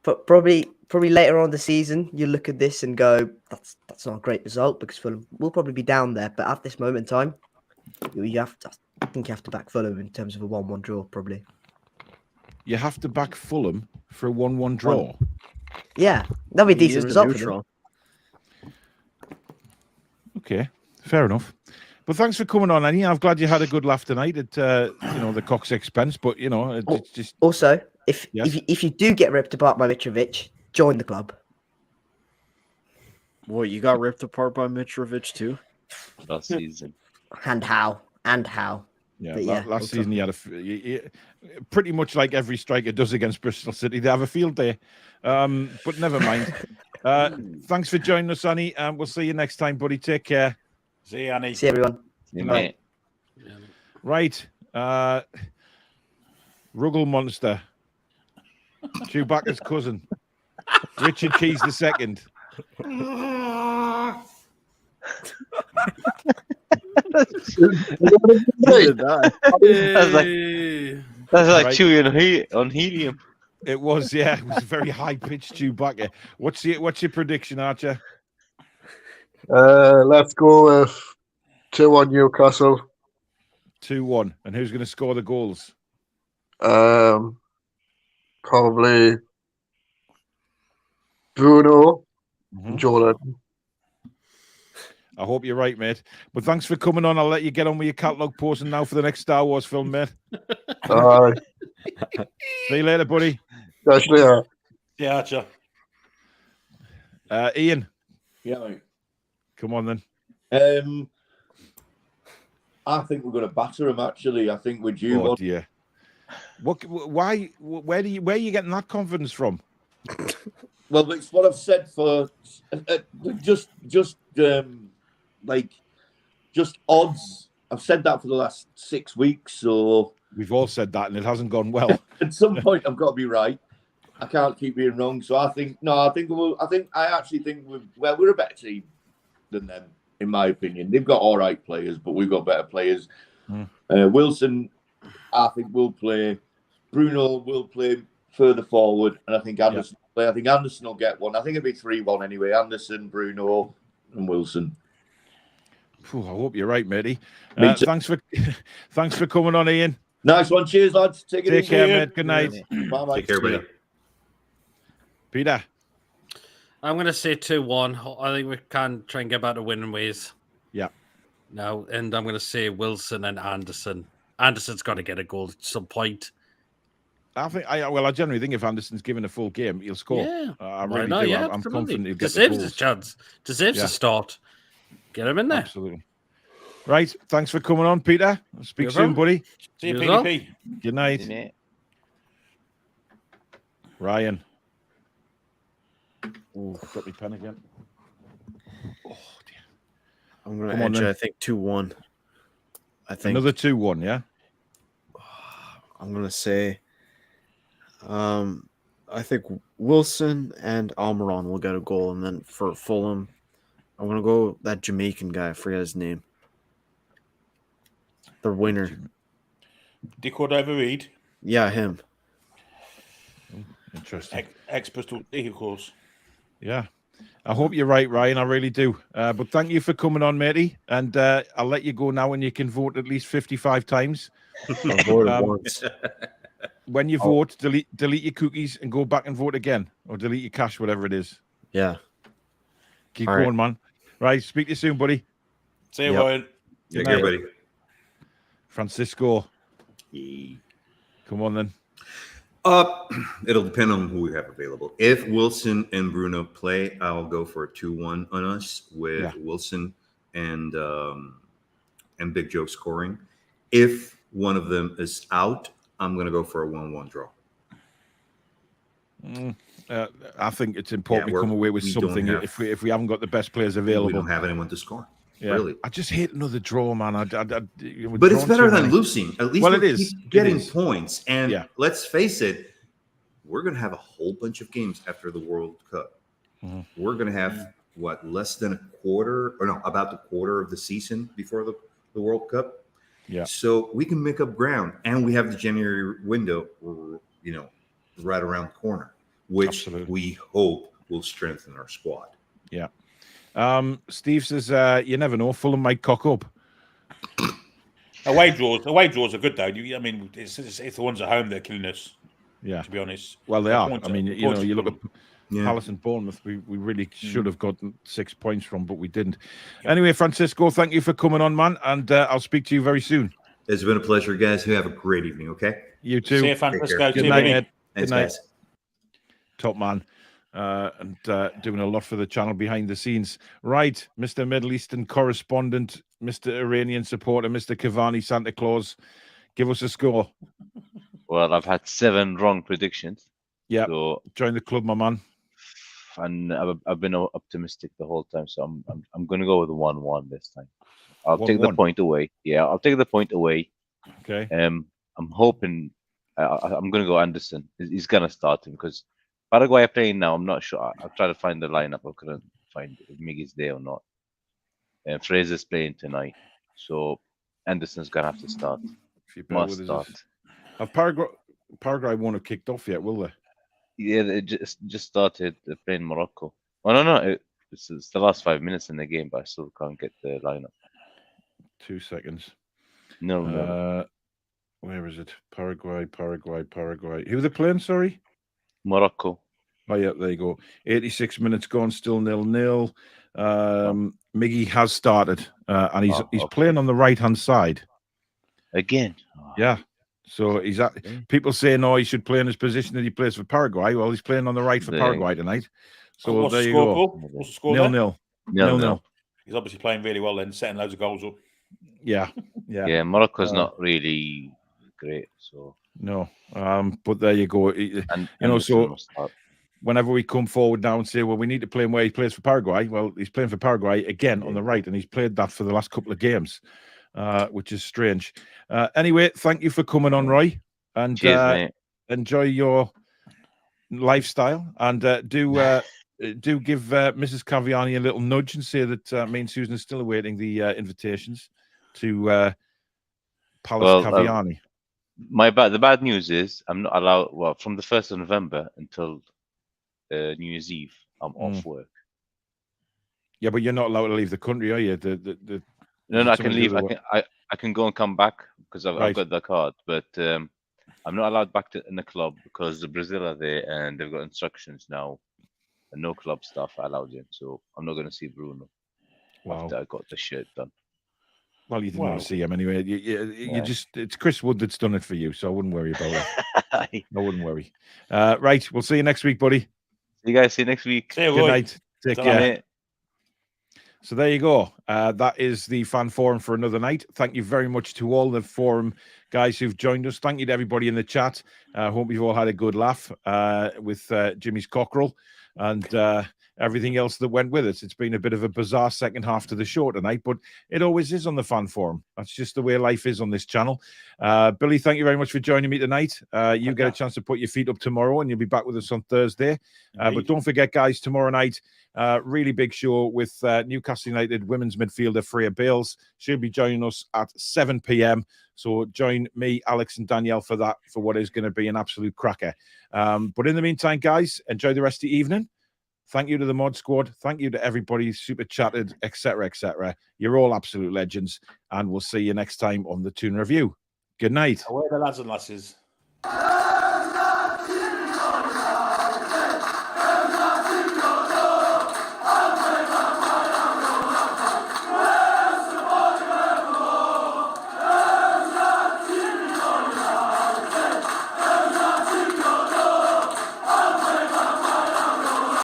[SPEAKER 9] Probably later on in the season, you look at this and go, that's not a great result because Fulham will probably be down there. But at this moment in time, I think you have to back Fulham in terms of a 1-1 draw, probably.
[SPEAKER 1] You have to back Fulham for a 1-1 draw.
[SPEAKER 9] Yeah, that'll be a decent result for them.
[SPEAKER 1] Okay, fair enough. But thanks for coming on, Annie. I'm glad you had a good laugh tonight at the Cox's expense. But it's just
[SPEAKER 9] also if you do get ripped apart by Mitrovic, join the club.
[SPEAKER 11] What, you got ripped apart by Mitrovic too?
[SPEAKER 5] Last season.
[SPEAKER 9] And how?
[SPEAKER 1] Yeah,
[SPEAKER 9] But yeah,
[SPEAKER 1] last season he had pretty much like every striker does against Bristol City. They have a field day, but never mind. Thanks for joining us, Annie, and we'll see you next time, buddy. Take care.
[SPEAKER 2] See you, Annie.
[SPEAKER 9] See everyone.
[SPEAKER 5] Yeah,
[SPEAKER 1] night.
[SPEAKER 5] mate.
[SPEAKER 1] Right, Ruggle Monster, Chewbacca's cousin, Richard Keys II.
[SPEAKER 5] That's like
[SPEAKER 1] Right.
[SPEAKER 5] chewing on helium.
[SPEAKER 1] It was, yeah, it was a very high pitched Chewbacca. What's your prediction, Archer?
[SPEAKER 10] Let's go with 2-1 Newcastle.
[SPEAKER 1] 2-1. And who's going to score the goals?
[SPEAKER 10] Probably Bruno,
[SPEAKER 1] Mhm.
[SPEAKER 10] Jordan.
[SPEAKER 1] I hope you're right, mate. But thanks for coming on. I'll let you get on with your catalogue posting now for the next Star Wars film, mate. See you later, buddy.
[SPEAKER 10] Especially,
[SPEAKER 2] Yeah, Archer.
[SPEAKER 1] Ian,
[SPEAKER 8] Yeah, mate.
[SPEAKER 1] come on then.
[SPEAKER 8] I think we're going to batter them. Actually, I think we're due
[SPEAKER 1] Oh
[SPEAKER 8] one.
[SPEAKER 1] dear. Why? Where are you getting that confidence from?
[SPEAKER 8] Well, it's what I've said for just odds. I've said that for the last 6 weeks. So
[SPEAKER 1] We've all said that, and it hasn't gone well.
[SPEAKER 8] at some point, I've got to be right. I can't keep being wrong. So I actually think we're a better team than them, in my opinion. They've got all right players, but we've got better players. Wilson, I think, will play. Bruno will play further forward, and I think Anderson will play. I think Anderson will get one. I think it'll be 3-1 anyway. Anderson, Bruno, and Wilson.
[SPEAKER 1] Phew, I hope you're right, matey.
[SPEAKER 8] Me too.
[SPEAKER 1] Thanks for coming on, Ian.
[SPEAKER 8] Nice one. Cheers, lads. Take it
[SPEAKER 1] Take
[SPEAKER 8] easy.
[SPEAKER 1] care, mate. Good night.
[SPEAKER 8] Bye, mate.
[SPEAKER 4] Take care, buddy.
[SPEAKER 1] Peter.
[SPEAKER 7] I'm going to say 2-1. I think we can try and get back to winning ways.
[SPEAKER 1] Yeah.
[SPEAKER 7] No, and I'm going to say Wilson and Anderson. Anderson's got to get a goal at some point.
[SPEAKER 1] I generally think if Anderson's given a full game, he'll score.
[SPEAKER 7] Yeah.
[SPEAKER 1] I
[SPEAKER 7] Why
[SPEAKER 1] really
[SPEAKER 7] not?
[SPEAKER 1] do.
[SPEAKER 7] Yeah,
[SPEAKER 1] I'm
[SPEAKER 7] absolutely.
[SPEAKER 1] confident he'll get
[SPEAKER 7] Deserves
[SPEAKER 1] the
[SPEAKER 7] his
[SPEAKER 1] goals.
[SPEAKER 7] chance. Deserves a start. Get him in there.
[SPEAKER 1] Absolutely. Right. Thanks for coming on, Peter. I'll speak
[SPEAKER 7] No
[SPEAKER 1] soon,
[SPEAKER 7] problem.
[SPEAKER 1] buddy.
[SPEAKER 2] See you,
[SPEAKER 7] You as well.
[SPEAKER 2] PDP.
[SPEAKER 1] Good night.
[SPEAKER 5] See you, mate.
[SPEAKER 1] Ryan. Oh, I've got my pen again. Oh, dear.
[SPEAKER 11] I'm going
[SPEAKER 1] Come
[SPEAKER 11] to
[SPEAKER 1] on,
[SPEAKER 11] edge it,
[SPEAKER 1] then.
[SPEAKER 11] I think 2-1. I think
[SPEAKER 1] Another 2-1, yeah?
[SPEAKER 11] I'm going to say I think Wilson and Almiron will get a goal. And then for Fulham, I'm going to go that Jamaican guy. I forget his name. The winner.
[SPEAKER 2] Decordova Reed.
[SPEAKER 11] Yeah, him.
[SPEAKER 1] Interesting.
[SPEAKER 2] Ex-Bristol of course.
[SPEAKER 1] Yeah. I hope you're right, Ryan. I really do. But thank you for coming on, matey. And I'll let you go now, and you can vote at least 55 times.
[SPEAKER 11] I voted once.
[SPEAKER 1] When you vote, delete your cookies and go back and vote again, or delete your cache, whatever it is.
[SPEAKER 11] Yeah.
[SPEAKER 1] Keep
[SPEAKER 11] All
[SPEAKER 1] going,
[SPEAKER 11] right.
[SPEAKER 1] man. Right. Speak to you soon, buddy.
[SPEAKER 2] See you,
[SPEAKER 11] Yep.
[SPEAKER 2] Ryan.
[SPEAKER 4] Take care, buddy.
[SPEAKER 1] Francisco. Come on, then.
[SPEAKER 4] It'll depend on who we have available. If Wilson and Bruno play, I'll go for a 2-1 on us with Wilson and Big Joe scoring. If one of them is out, I'm going to go for a 1-1 draw.
[SPEAKER 1] I think it's important
[SPEAKER 4] Yeah,
[SPEAKER 1] to come away with
[SPEAKER 4] we don't
[SPEAKER 1] something
[SPEAKER 4] have-
[SPEAKER 1] if we haven't got the best players available.
[SPEAKER 4] We don't have anyone to score.
[SPEAKER 1] Yeah.
[SPEAKER 4] Really.
[SPEAKER 1] I just hate another draw, man.
[SPEAKER 4] But it's better than losing. At least
[SPEAKER 1] Well,
[SPEAKER 4] we
[SPEAKER 1] it is.
[SPEAKER 4] keep
[SPEAKER 1] It
[SPEAKER 4] getting
[SPEAKER 1] is.
[SPEAKER 4] points. And
[SPEAKER 1] Yeah.
[SPEAKER 4] let's face it, we're going to have a whole bunch of games after the World Cup.
[SPEAKER 1] Mhm.
[SPEAKER 4] We're going to have, less than a quarter, or no, about the quarter of the season before the World Cup.
[SPEAKER 1] Yeah.
[SPEAKER 4] So we can make up ground. And we have the January window, right around the corner, which
[SPEAKER 1] Absolutely.
[SPEAKER 4] we hope will strengthen our squad.
[SPEAKER 1] Yeah. Steve says, you never know. Fulham might cock up.
[SPEAKER 2] Away draws are good though. It's the ones at home that are killing us.
[SPEAKER 1] Yeah.
[SPEAKER 2] To be honest.
[SPEAKER 1] Well, they
[SPEAKER 2] The
[SPEAKER 1] are.
[SPEAKER 2] points
[SPEAKER 1] I mean,
[SPEAKER 2] the
[SPEAKER 1] you know,
[SPEAKER 2] points
[SPEAKER 1] you
[SPEAKER 2] are
[SPEAKER 1] look at
[SPEAKER 4] Yeah.
[SPEAKER 1] Palace and Bournemouth. We really should have gotten 6 points from, but we didn't. Anyway, Francisco, thank you for coming on, man. And I'll speak to you very soon.
[SPEAKER 4] It's been a pleasure, guys. You have a great evening, okay?
[SPEAKER 1] You too.
[SPEAKER 2] See you, Francisco.
[SPEAKER 4] care.
[SPEAKER 1] Good
[SPEAKER 2] See you,
[SPEAKER 1] night,
[SPEAKER 2] buddy.
[SPEAKER 1] Ed.
[SPEAKER 4] Thanks,
[SPEAKER 1] Good night.
[SPEAKER 4] guys.
[SPEAKER 1] Top man. and doing a lot for the channel behind the scenes. Right, Mr. Middle Eastern correspondent, Mr. Iranian supporter, Mr. Cavani Santa Claus, give us a score.
[SPEAKER 5] Well, I've had 7 wrong predictions.
[SPEAKER 1] Yeah,
[SPEAKER 5] so,
[SPEAKER 1] join the club, my man.
[SPEAKER 5] And I've been optimistic the whole time, so I'm going to go with 1-1 this time. I'll take the point away. Yeah, I'll take the point away.
[SPEAKER 1] Okay.
[SPEAKER 5] I'm hoping I'm going to go Anderson. He's going to start him because Paraguay are playing now. I'm not sure. I'll try to find the lineup. I couldn't find if Miggy's there or not. And Fraser's playing tonight, so Anderson's going to have to start. Must start.
[SPEAKER 1] Have Paraguay won't have kicked off yet, will they?
[SPEAKER 5] Yeah, they just started playing Morocco. Oh no, it's the last 5 minutes in the game, but I still can't get the lineup.
[SPEAKER 1] 2 seconds.
[SPEAKER 5] No.
[SPEAKER 1] Where is it? Paraguay. Who are they playing? Sorry,
[SPEAKER 5] Morocco.
[SPEAKER 1] Oh yeah, there you go. 86 minutes gone, still 0-0. Miggy has started, and he's playing on the right hand side
[SPEAKER 5] again.
[SPEAKER 1] Yeah. So he's people say no, he should play in his position that he plays for Paraguay. Well, he's playing on the right for Paraguay tonight. So
[SPEAKER 2] what's
[SPEAKER 1] there
[SPEAKER 2] the
[SPEAKER 1] you
[SPEAKER 2] score,
[SPEAKER 1] go.
[SPEAKER 2] Paul? What's the score?
[SPEAKER 1] 0-0. 0-0.
[SPEAKER 2] He's obviously playing really well then, setting loads of goals up.
[SPEAKER 1] Yeah.
[SPEAKER 5] Yeah, Morocco's not really great, so
[SPEAKER 1] no. But there you go. So whenever we come forward now and say, well, we need to play him where he plays for Paraguay, well, he's playing for Paraguay again on the right, and he's played that for the last couple of games. Which is strange. Anyway, thank you for coming on, Roy, and
[SPEAKER 5] cheers, mate.
[SPEAKER 1] Enjoy your lifestyle, and do give Mrs. Caviani a little nudge and say that me and Susan are still awaiting the invitations to Palace Caviani.
[SPEAKER 5] The bad news is I'm not allowed. Well, from the 1st of November until New Year's Eve, I'm off work. Yeah,
[SPEAKER 1] but you're not allowed to leave the country, are you?
[SPEAKER 5] No, I can leave. I can go and come back because I've got the card, but I'm not allowed back in the club because the Brazil are there and they've got instructions now, and no club staff are allowed in. So I'm not going to see Bruno after I got the shirt done.
[SPEAKER 1] Well, you didn't want to see him anyway. You just—it's Chris Wood that's done it for you, so I wouldn't worry about it. I wouldn't worry. Right, we'll see you next week, buddy.
[SPEAKER 5] See you guys. See you next week.
[SPEAKER 2] See you,
[SPEAKER 1] Good night. Take care.
[SPEAKER 5] Mate.
[SPEAKER 1] So there you go. That is the fan forum for another night. Thank you very much to all the forum guys who've joined us. Thank you to everybody in the chat. Hope you've all had a good laugh with Jimmy's cockerel and everything else that went with it. It's been a bit of a bizarre second half to the show tonight, but it always is on the fan forum. That's just the way life is on this channel. Billy, thank you very much for joining me tonight. You get a chance to put your feet up tomorrow, and you'll be back with us on Thursday. But don't forget, guys, tomorrow night, really big show with Newcastle United women's midfielder Freya Bales. She'll be joining us at 7 p.m. So join me, Alex, and Danielle for that, for what is going to be an absolute cracker. But in the meantime, guys, enjoy the rest of the evening. Thank you to the mod squad. Thank you to everybody super chatted, etc., etc. You're all absolute legends, and we'll see you next time on the Toon Review. Good night.
[SPEAKER 2] Away the lads and lasses.